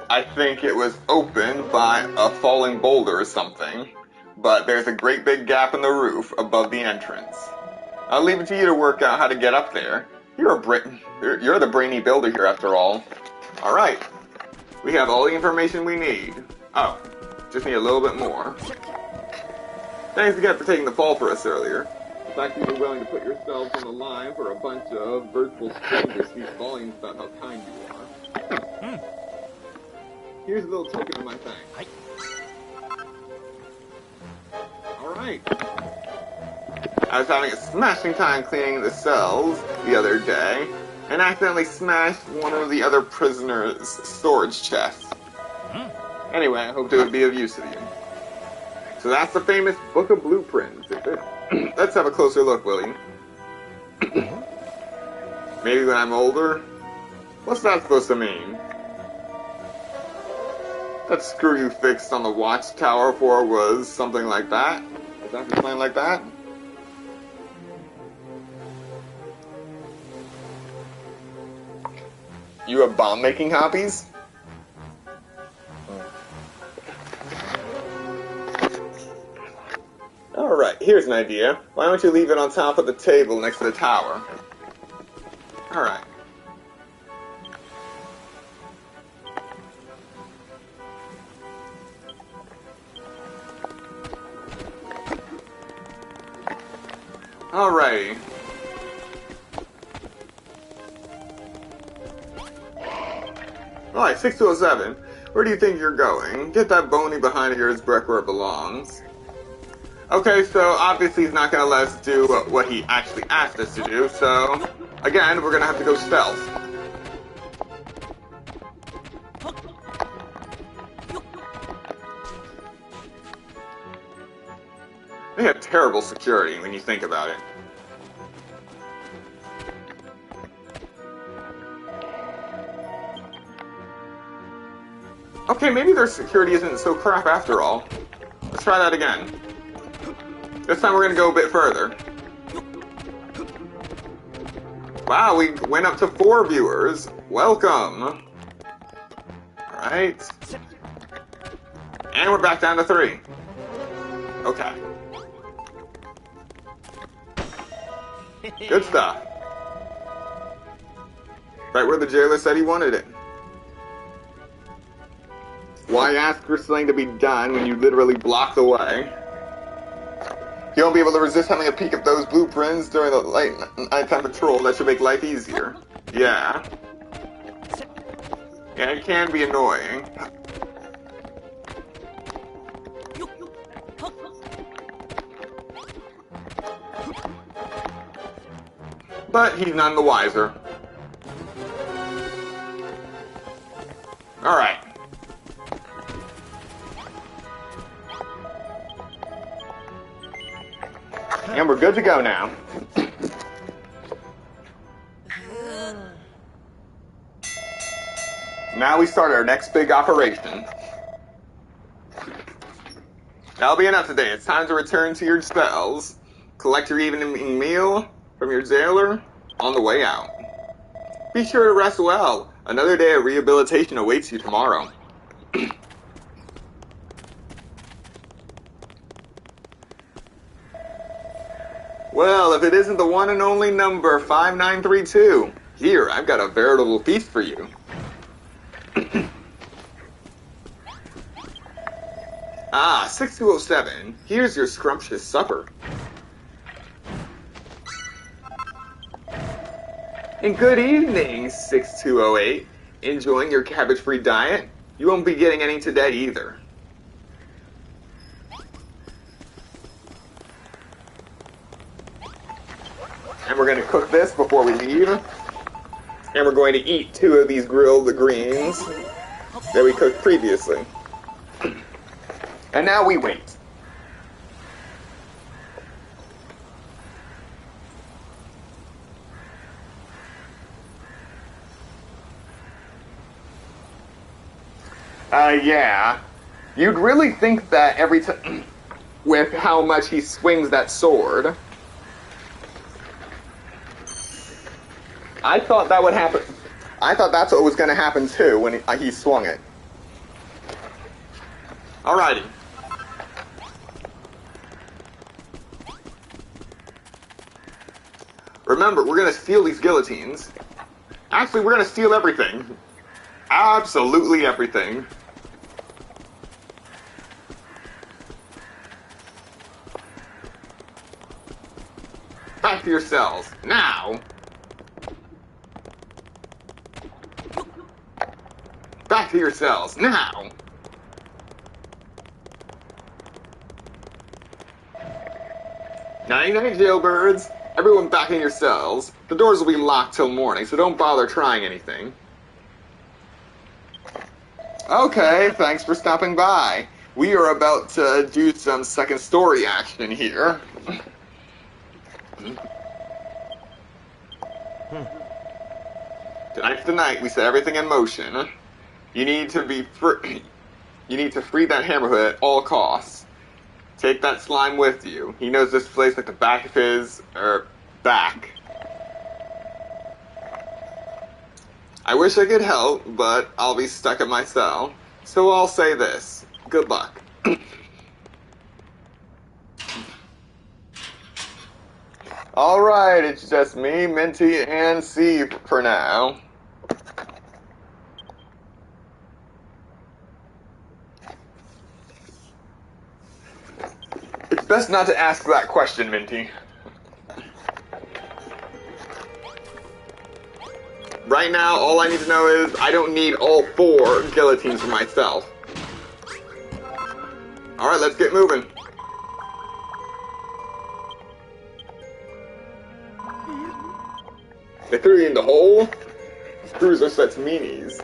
I think it was opened by a falling boulder or something, but there's a great big gap in the roof above the entrance. I'll leave it to you to work out how to get up there. You're the brainy builder here after all. Alright. We have all the information we need. Oh, just need a little bit more. Thanks again for taking the fall for us earlier. The fact that you're willing to put yourselves on the line for a bunch of virtual strangers speaks volumes about how kind you are. Here's a little token of my thanks. Alright. I was having a smashing time cleaning the cells the other day, and accidentally smashed one of the other prisoners' storage chests. Anyway, I hoped it would be of use to you. So that's the famous Book of Blueprints. Let's have a closer look, Willie. Maybe when I'm older? What's that supposed to mean? That screw you fixed on the watchtower for was something like that? Was that something like that? You have bomb-making hobbies? Alright, here's an idea. Why don't you leave it on top of the table next to the tower? Alright. Alrighty. Alright, 6207. Where do you think you're going? Get that bony behind yours back where it belongs. Okay, so obviously he's not going to let us do what he actually asked us to do, so again, we're going to have to go stealth. They have terrible security when you think about it. Okay, maybe their security isn't so crap after all. Let's try that again. This time we're gonna go a bit further. Wow, we went up to 4 viewers. Welcome. Alright. And we're back down to 3. Okay. Good stuff. Right where the jailer said he wanted it. Why ask for something to be done when you literally block the way? You won't be able to resist having a peek at those blueprints during the late nighttime patrol. That should make life easier. Yeah. Yeah, it can be annoying. But he's none the wiser. Alright. And we're good to go now. Now we start our next big operation. That'll be enough today. It's time to return to your cells. Collect your evening meal from your jailer on the way out. Be sure to rest well. Another day of rehabilitation awaits you tomorrow. Well, if it isn't the one and only number 5932, here, I've got a veritable feast for you. Ah, 6207, here's your scrumptious supper. And good evening, 6208. Enjoying your cabbage-free diet? You won't be getting any today either. And we're going to cook this before we leave. And we're going to eat 2 of these grilled greens that we cooked previously. And now we wait. Yeah. You'd really think that every time, with how much he swings that sword. I thought that would happen. I thought that's what was going to happen too when he swung it. Alrighty. Remember, we're gonna steal these guillotines. Actually, we're gonna steal everything. Absolutely everything. Back to your cells, now! Back to your cells, now! Night-night, jailbirds! Everyone back in your cells. The doors will be locked till morning, so don't bother trying anything. Okay, thanks for stopping by. We are about to do some second story action here. Tonight's the night we set everything in motion. You need to be free. You need to free that Hammerhead at all costs. Take that slime with you. He knows this place like the back of his, back. I wish I could help, but I'll be stuck in my cell. So I'll say this. Good luck. Alright, it's just me, Minty, and C for now. It's best not to ask that question, Minty. Right now, all I need to know is I don't need all 4 guillotines for myself. Alright, let's get moving. They threw you in the hole? Screws are such meanies.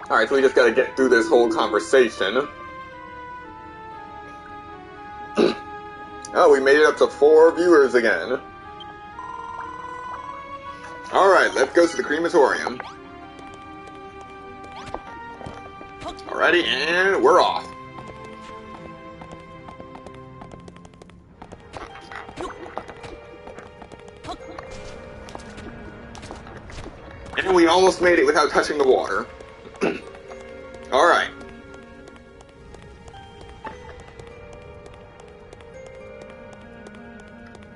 Alright, so we just gotta get through this whole conversation. Oh, we made it up to 4 viewers again. Alright, let's go to the crematorium. Alrighty, and we're off. And we almost made it without touching the water. Alright.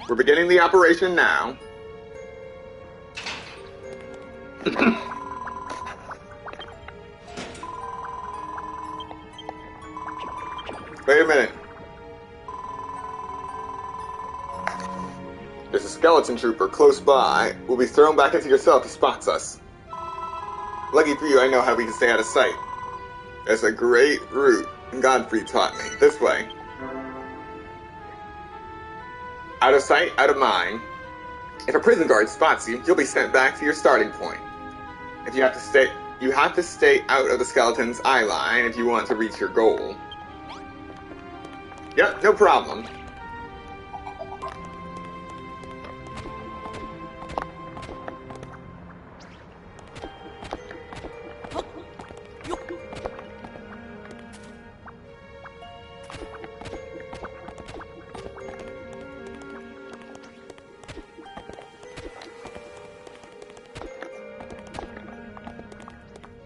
We're beginning the operation now. Wait a minute. There's a skeleton trooper close by. We'll be thrown back into your cell if he spots us. Lucky for you, I know how we can stay out of sight. There's a great route Godfrey taught me. This way. Out of sight, out of mind. If a prison guard spots you, you'll be sent back to your starting point. If you have to stay out of the skeleton's eye line if you want to reach your goal. Yep, no problem.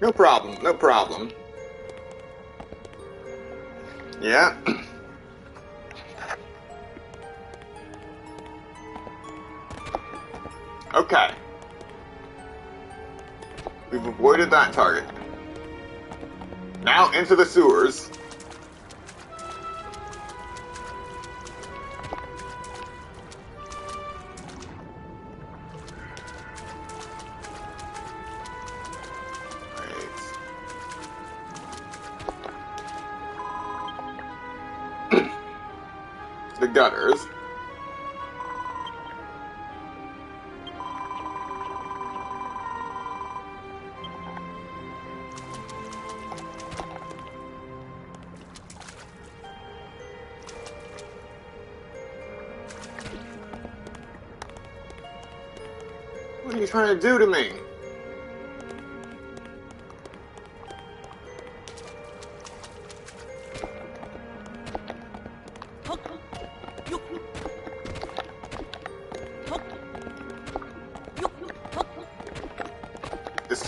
No problem, no problem. Yeah. Okay. We've avoided that target. Now into the sewers. The gutters. What are you trying to do to me?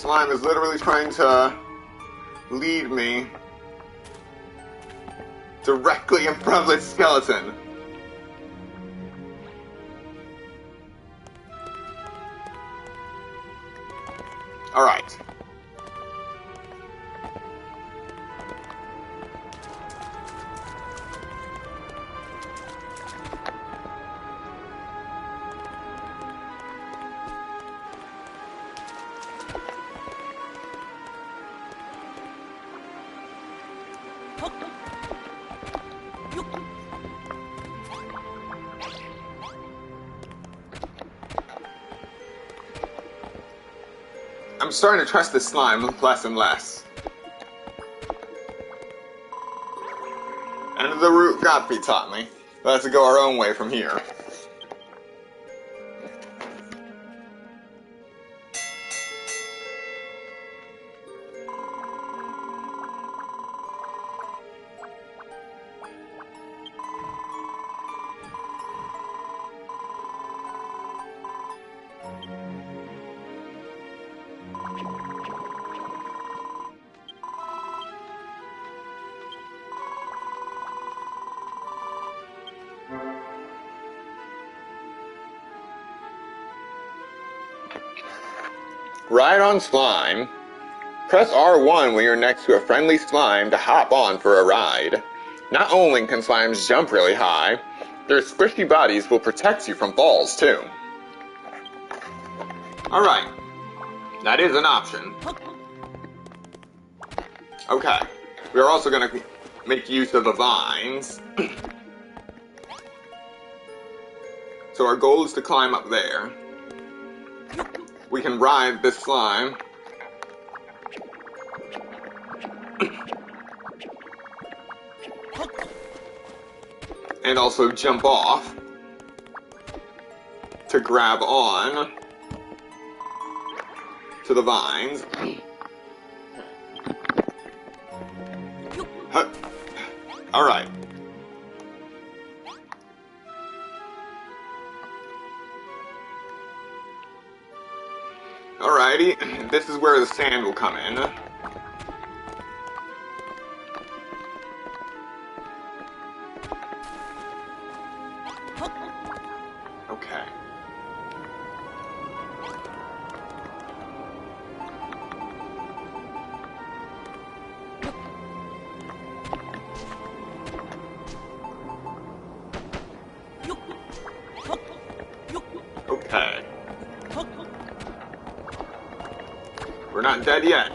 slime is literally trying to lead me directly in front of this skeleton. Alright. I'm starting to trust this slime less and less. And the route Godfrey taught me. Let's go our own way from here. Ride on slime. Press R1 when you're next to a friendly slime to hop on for a ride. Not only can slimes jump really high, their squishy bodies will protect you from falls too. Alright, that is an option. Okay, we are also going to make use of the vines. So our goal is to climb up there. We can ride this slime. And also jump off to grab on to the vines. Alright. Alrighty, this is where the sand will come in. Okay. Okay. We're not dead yet.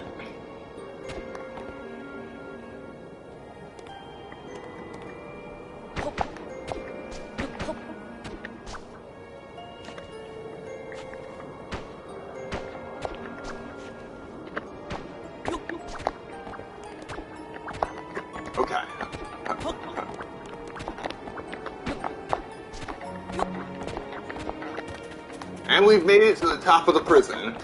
Okay. And we've made it to the top of the prison.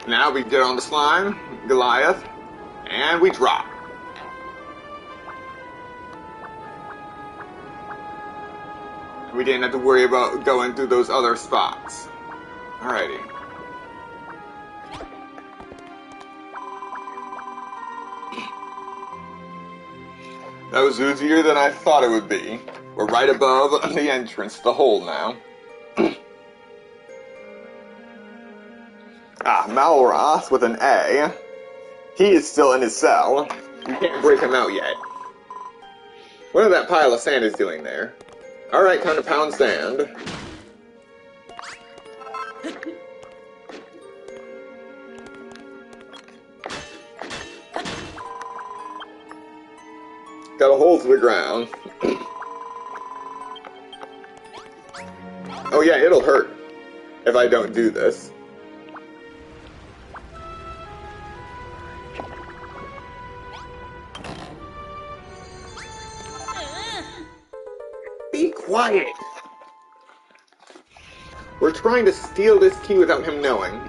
Now we get on the slime, Goliath, and we drop. We didn't have to worry about going through those other spots. Alrighty. That was easier than I thought it would be. We're right above the entrance to the hole now. Malroth with an A. He is still in his cell. You can't break him out yet. What is that pile of sand is doing there? Alright, time to pound sand. Got a hole to the ground. Oh yeah, it'll hurt if I don't do this. Be quiet! We're trying to steal this key without him knowing.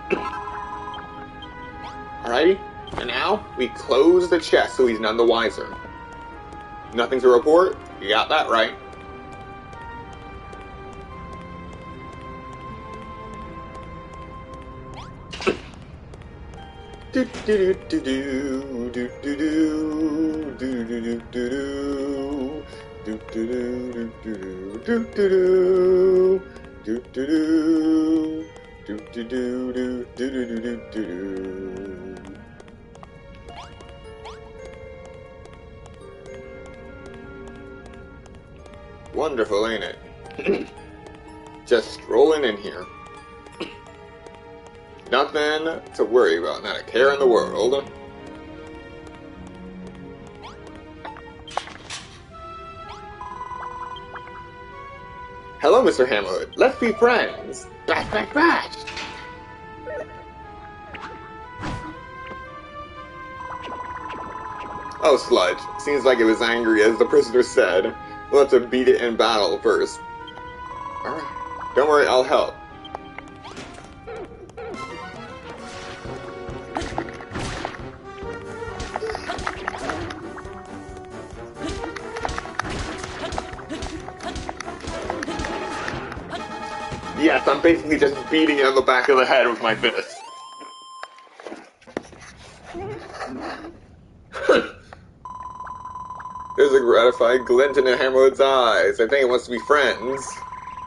Alrighty, and now we close the chest so he's none the wiser. Nothing to report? You got that right. Wonderful, ain't it? Just strolling in here. Nothing to worry about, not a care in the world. Hello, Mr. Hammerhood. Let's be friends. Bash, bash, bash! Oh, Sludge. Seems like it was angry, as the prisoner said. We'll have to beat it in battle first. Alright. Don't worry, I'll help. Yes, I'm basically just beating it on the back of the head with my fist. There's a gratified glint in the Hammerwood's eyes. I think it wants to be friends.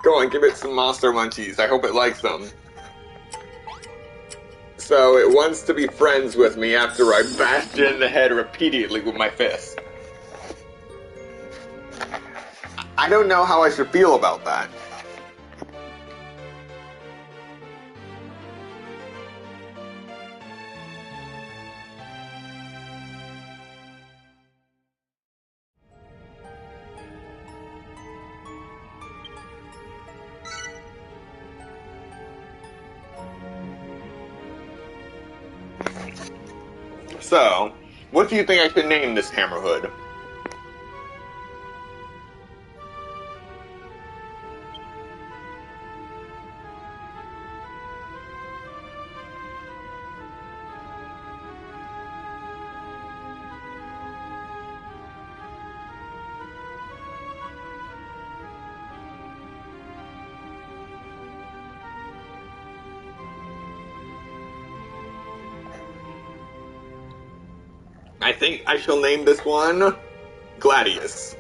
Go on, give it some monster munchies. I hope it likes them. So, it wants to be friends with me after I bashed it in the head repeatedly with my fist. I don't know how I should feel about that. So, what do you think I should name this Hammerhood? I think I shall name this one Gladius.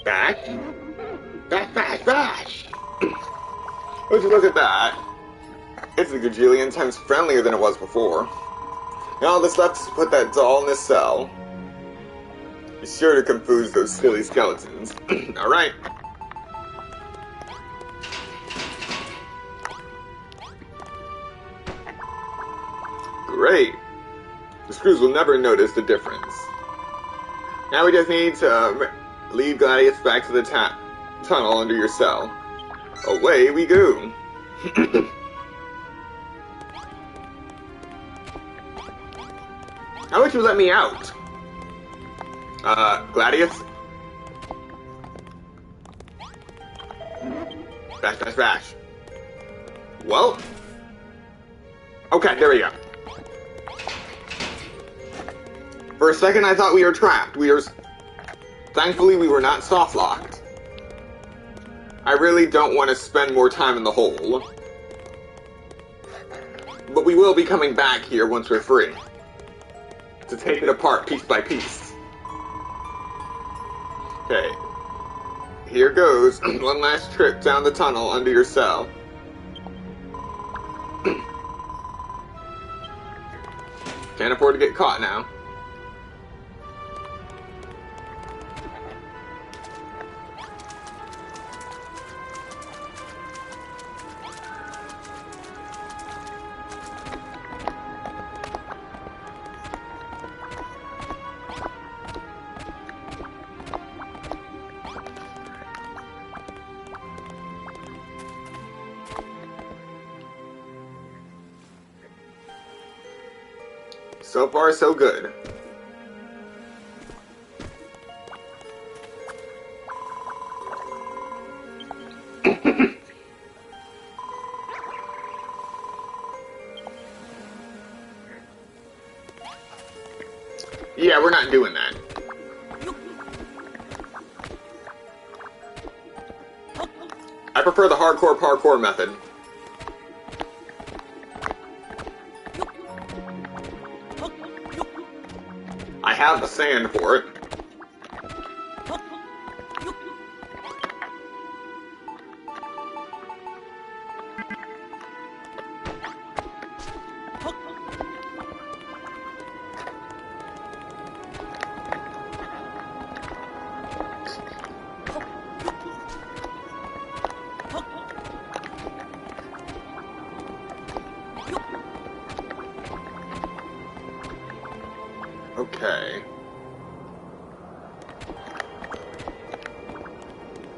Bash? Bash, bash, bash! Would you look at that? It's a gajillion times friendlier than it was before. Now all that's left is to put that doll in this cell. Be sure to confuse those silly skeletons. Alright. Great. The screws will never notice the difference. Now we just need to lead Gladius back to the tunnel under your cell. Away we go. How would you let me out? Gladius? Bash, bash, bash. Well? Okay, there we go. For a second I thought we were trapped. Thankfully we were not soft-locked. I really don't want to spend more time in the hole. But we will be coming back here once we're free. To take it apart piece by piece. Okay. Here goes. One last trip down the tunnel under your cell. Can't afford to get caught now. So far, so good. we're not doing that. I prefer the hardcore parkour method. I have the sand for it. Okay.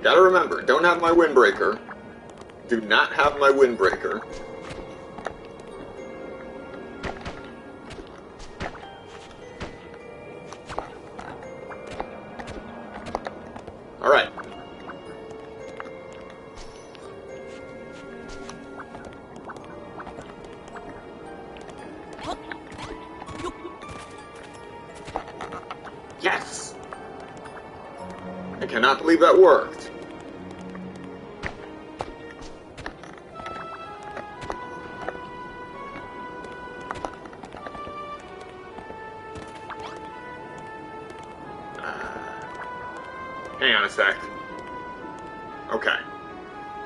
Gotta remember, don't have my windbreaker. Do not have my windbreaker. Alright. Yes! I cannot believe that worked. Hang on a sec. Okay.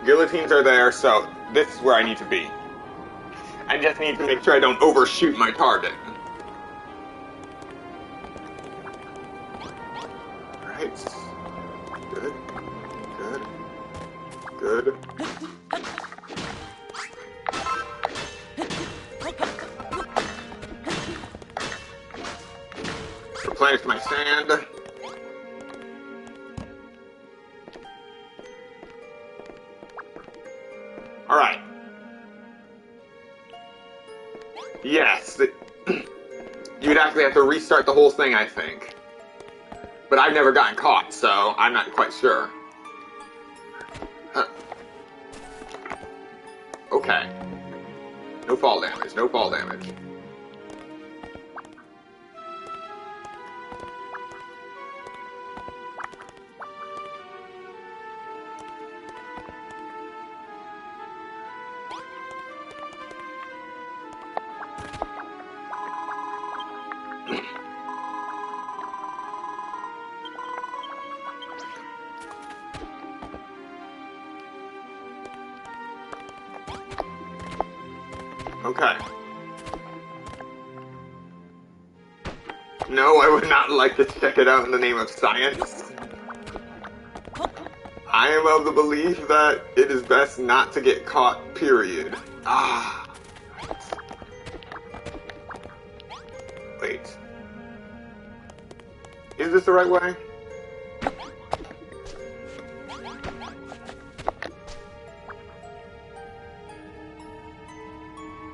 Guillotines are there, so this is where I need to be. I just need to make sure I don't overshoot my target. Alright. Good. Good. Good. Replenish my sand. Alright. Yes. You'd actually have to restart the whole thing, I think. But I've never gotten caught, so I'm not quite sure. Huh. Okay. No fall damage, no fall damage. Okay. No, I would not like to check it out in the name of science. I am of the belief that it is best not to get caught, period. Ah. Wait. Is this the right way?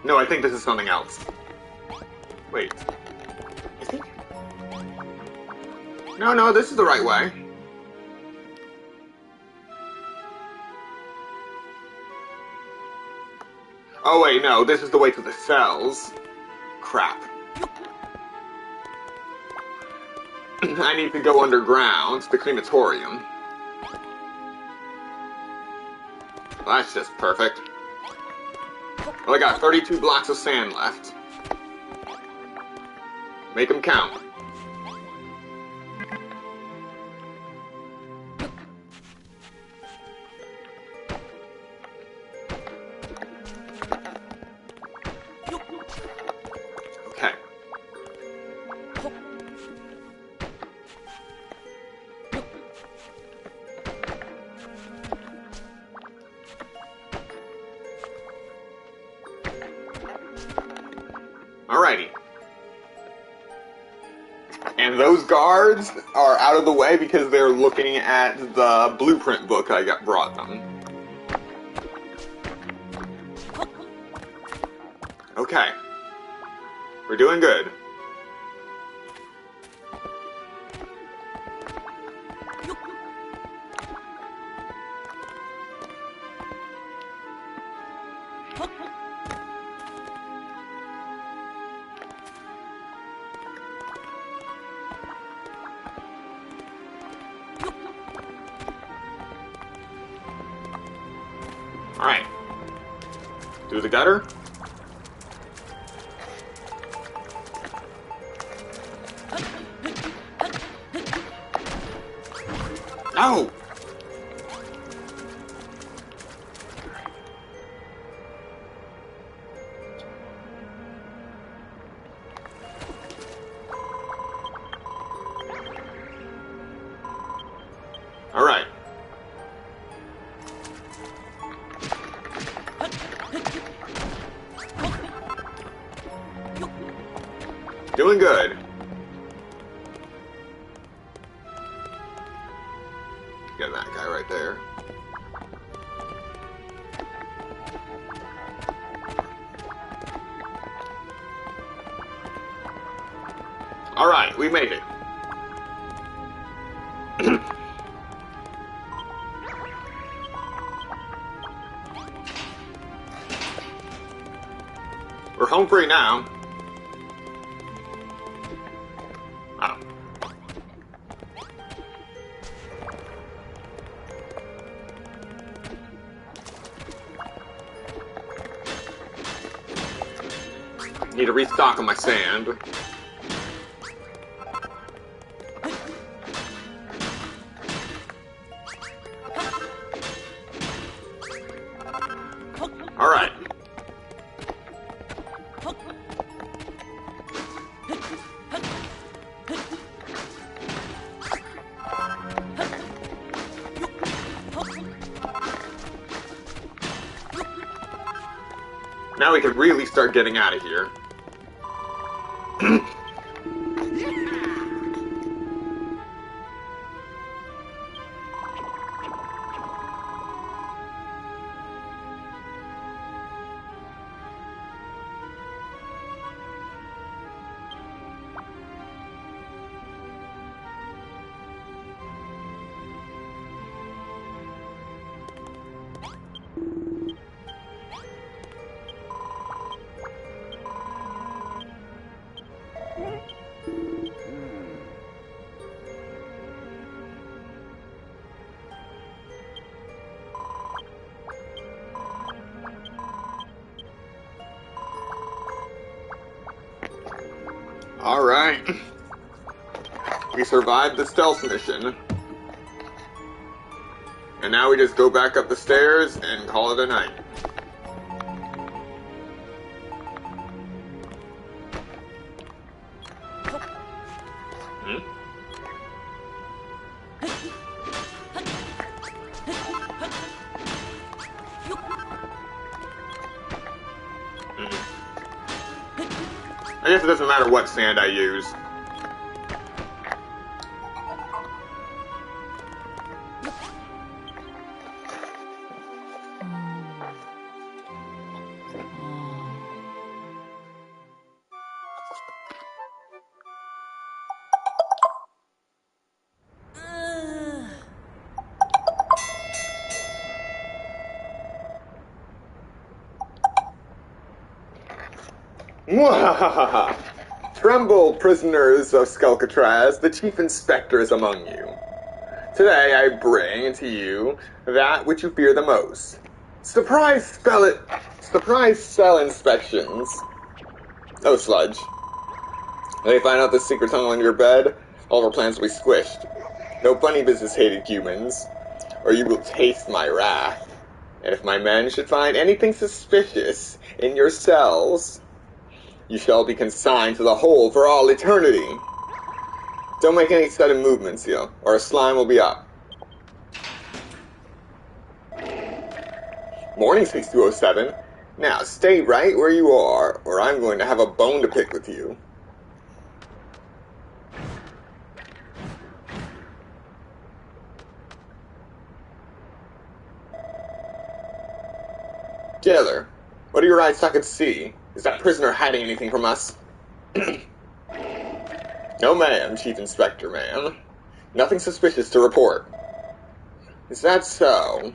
No, I think this is something else. Wait. Is it? No, this is the right way. Oh wait, no, this is the way to the cells. Crap. I need to go underground to the crematorium. Well, that's just perfect. Well, I got 32 blocks of sand left. Make them count. Okay. Alrighty. And those guards are out of the way because they're looking at the blueprint book I brought them. Okay. We're doing good. Alright. Through the gutter. No! Alright. Doing good. Get that guy right there. Alright, we made it. We're home free now. Oh. Need to restock on my sand. Alright. Now we can really start getting out of here. Alright. We survived the stealth mission. And now we just go back up the stairs and call it a night. I guess it doesn't matter what sand I use. Mwahaha! Tremble, prisoners of Skullcatraz, the Chief Inspector is among you. Today I bring to you that which you fear the most. Surprise cell inspections. Oh, sludge. When they find out the secret tunnel in your bed, all of our plans will be squished. No funny business, hated humans, or you will taste my wrath. And if my men should find anything suspicious in your cells, you shall be consigned to the hole for all eternity. Don't make any sudden movements, or a slime will be up. Morning, 6207. Now, stay right where you are, or I'm going to have a bone to pick with you. Jailer, what are your eyes I could see? Is that prisoner hiding anything from us? No, ma'am, Chief Inspector, ma'am. Nothing suspicious to report. Is that so?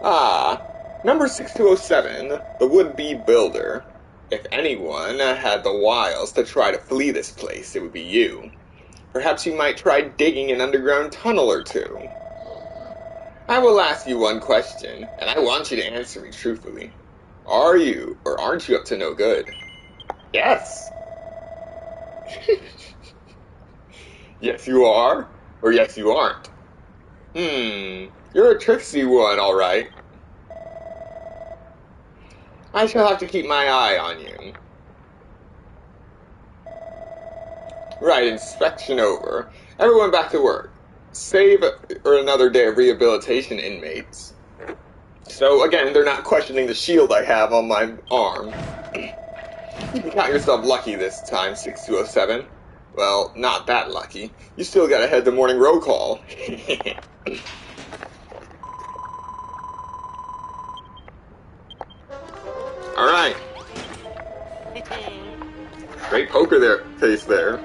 Ah, number 6207, the would-be builder. If anyone had the wiles to try to flee this place, it would be you. Perhaps you might try digging an underground tunnel or two. I will ask you one question, and I want you to answer me truthfully. Are you, or aren't you up to no good? Yes. Yes, you are, or yes, you aren't. You're a tricksy one, all right. I shall have to keep my eye on you. Right, inspection over. Everyone back to work. Save or another day of rehabilitation inmates. So again, they're not questioning the shield I have on my arm. You can count yourself lucky this time, 6207. Well, not that lucky. You still gotta head to morning roll call. Alright. Great poker face there.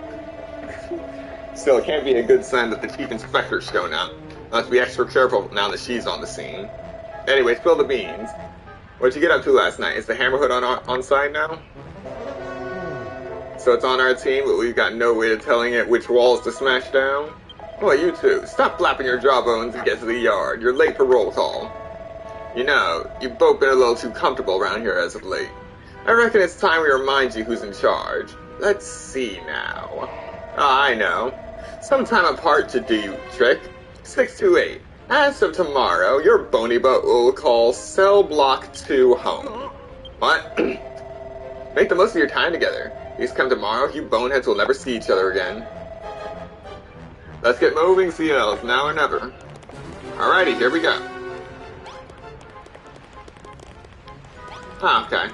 Still, it can't be a good sign that the chief inspector's shown up. Let's be extra careful now that she's on the scene. Anyway, spill the beans. What'd you get up to last night? Is the Hammerhood on side now? So it's on our team, but we've got no way of telling it which walls to smash down? Well, you two, stop flapping your jawbones and get to the yard. You're late for roll call. You know, you've both been a little too comfortable around here as of late. I reckon it's time we remind you who's in charge. Let's see now. I know. Sometime apart to do you, Trick. 628. As of tomorrow, your bony butt will call Cell Block 2 home. What? Make the most of your time together. These come tomorrow, you boneheads will never see each other again. Let's get moving, CLs, now or never. Alrighty, here we go. Ah, okay.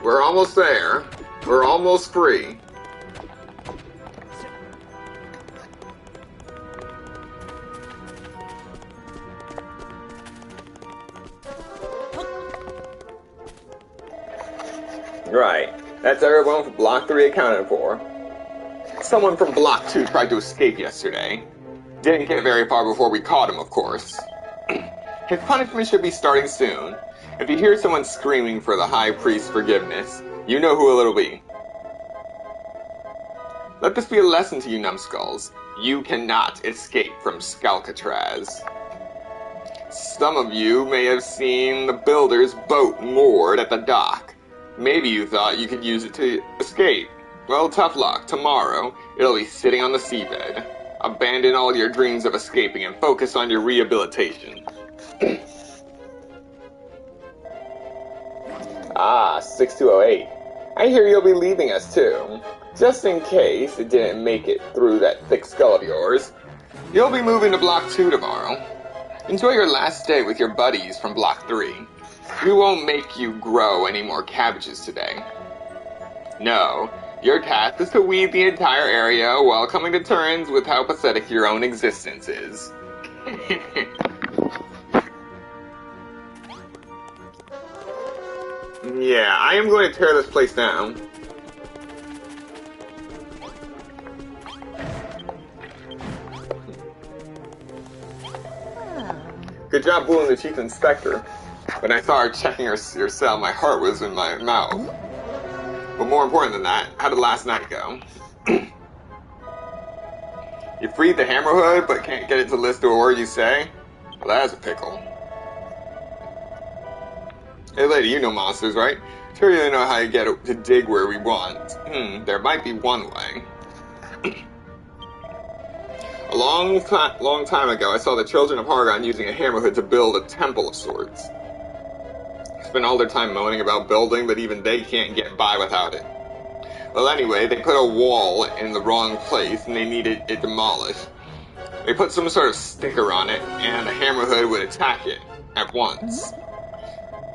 We're almost there. We're almost free. Right. That's everyone from Block 3 accounted for. Someone from Block 2 tried to escape yesterday. Didn't get very far before we caught him, of course. His punishment should be starting soon. If you hear someone screaming for the High Priest's forgiveness, you know who it'll be. Let this be a lesson to you numbskulls. You cannot escape from Skalcatraz. Some of you may have seen the builder's boat moored at the dock. Maybe you thought you could use it to escape. Well, tough luck. Tomorrow, it'll be sitting on the seabed. Abandon all your dreams of escaping and focus on your rehabilitation. Ah, 6208. I hear you'll be leaving us too. Just in case it didn't make it through that thick skull of yours. You'll be moving to Block 2 tomorrow. Enjoy your last day with your buddies from Block 3. We won't make you grow any more cabbages today. No, your task is to weed the entire area while coming to terms with how pathetic your own existence is. Yeah, I am going to tear this place down. Good job fooling the chief inspector. When I saw her checking your cell, my heart was in my mouth. But more important than that, how did last night go? You freed the Hammerhood, but can't get it to list to a word you say? Well, that's a pickle. Hey lady, you know monsters, right? Sure you know how to get to dig where we want. There might be one way. A long time ago, I saw the children of Hargon using a Hammerhood to build a temple of sorts. Spend all their time moaning about building, but even they can't get by without it. Well, anyway, they put a wall in the wrong place, and they needed it demolished. They put some sort of sticker on it, and the Hammerhood would attack it at once.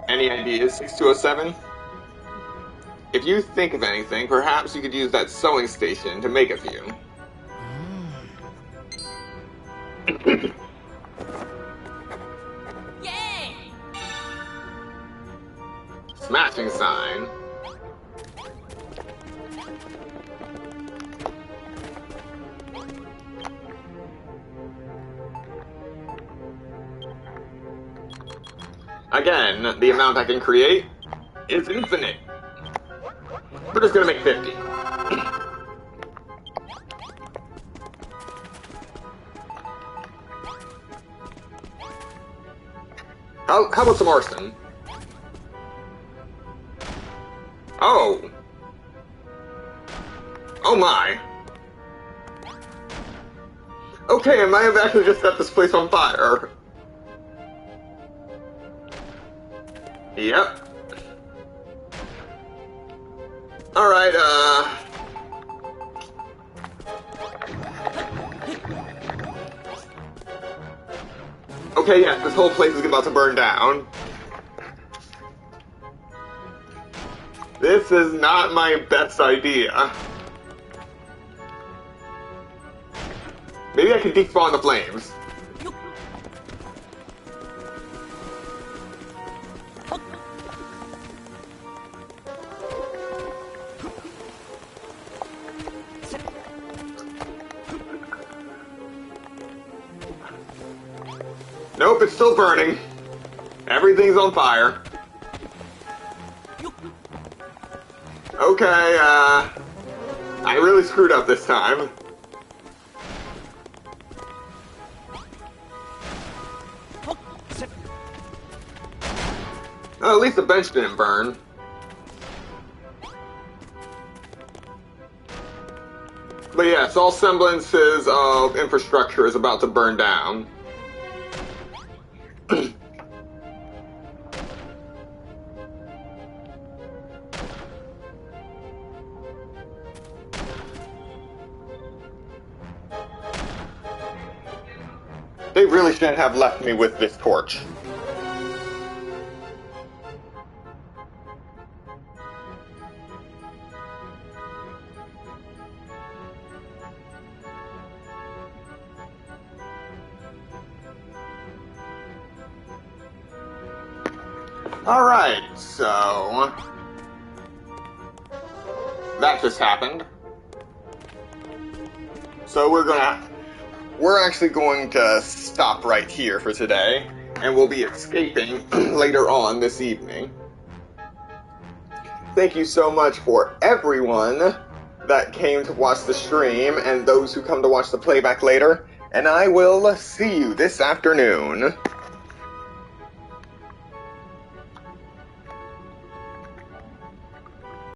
Any ideas, 6207? If you think of anything, perhaps you could use that sewing station to make a few. Yay! Smashing sign. Again, the amount I can create is infinite. We're just gonna make 50. How about some arson? Oh. Oh my. Okay, I might have actually just set this place on fire. Yep. Alright, okay, yes, this whole place is about to burn down. This is not my best idea. Maybe I can despawn the flames. Nope, it's still burning. Everything's on fire. Okay, I really screwed up this time. Well, at least the bench didn't burn. But yes, all semblances of infrastructure is about to burn down. They really shouldn't have left me with this torch. Alright, so that just happened. So we're actually going to stop right here for today, and we'll be escaping later on this evening. Thank you so much for everyone that came to watch the stream, and those who come to watch the playback later, and I will see you this afternoon.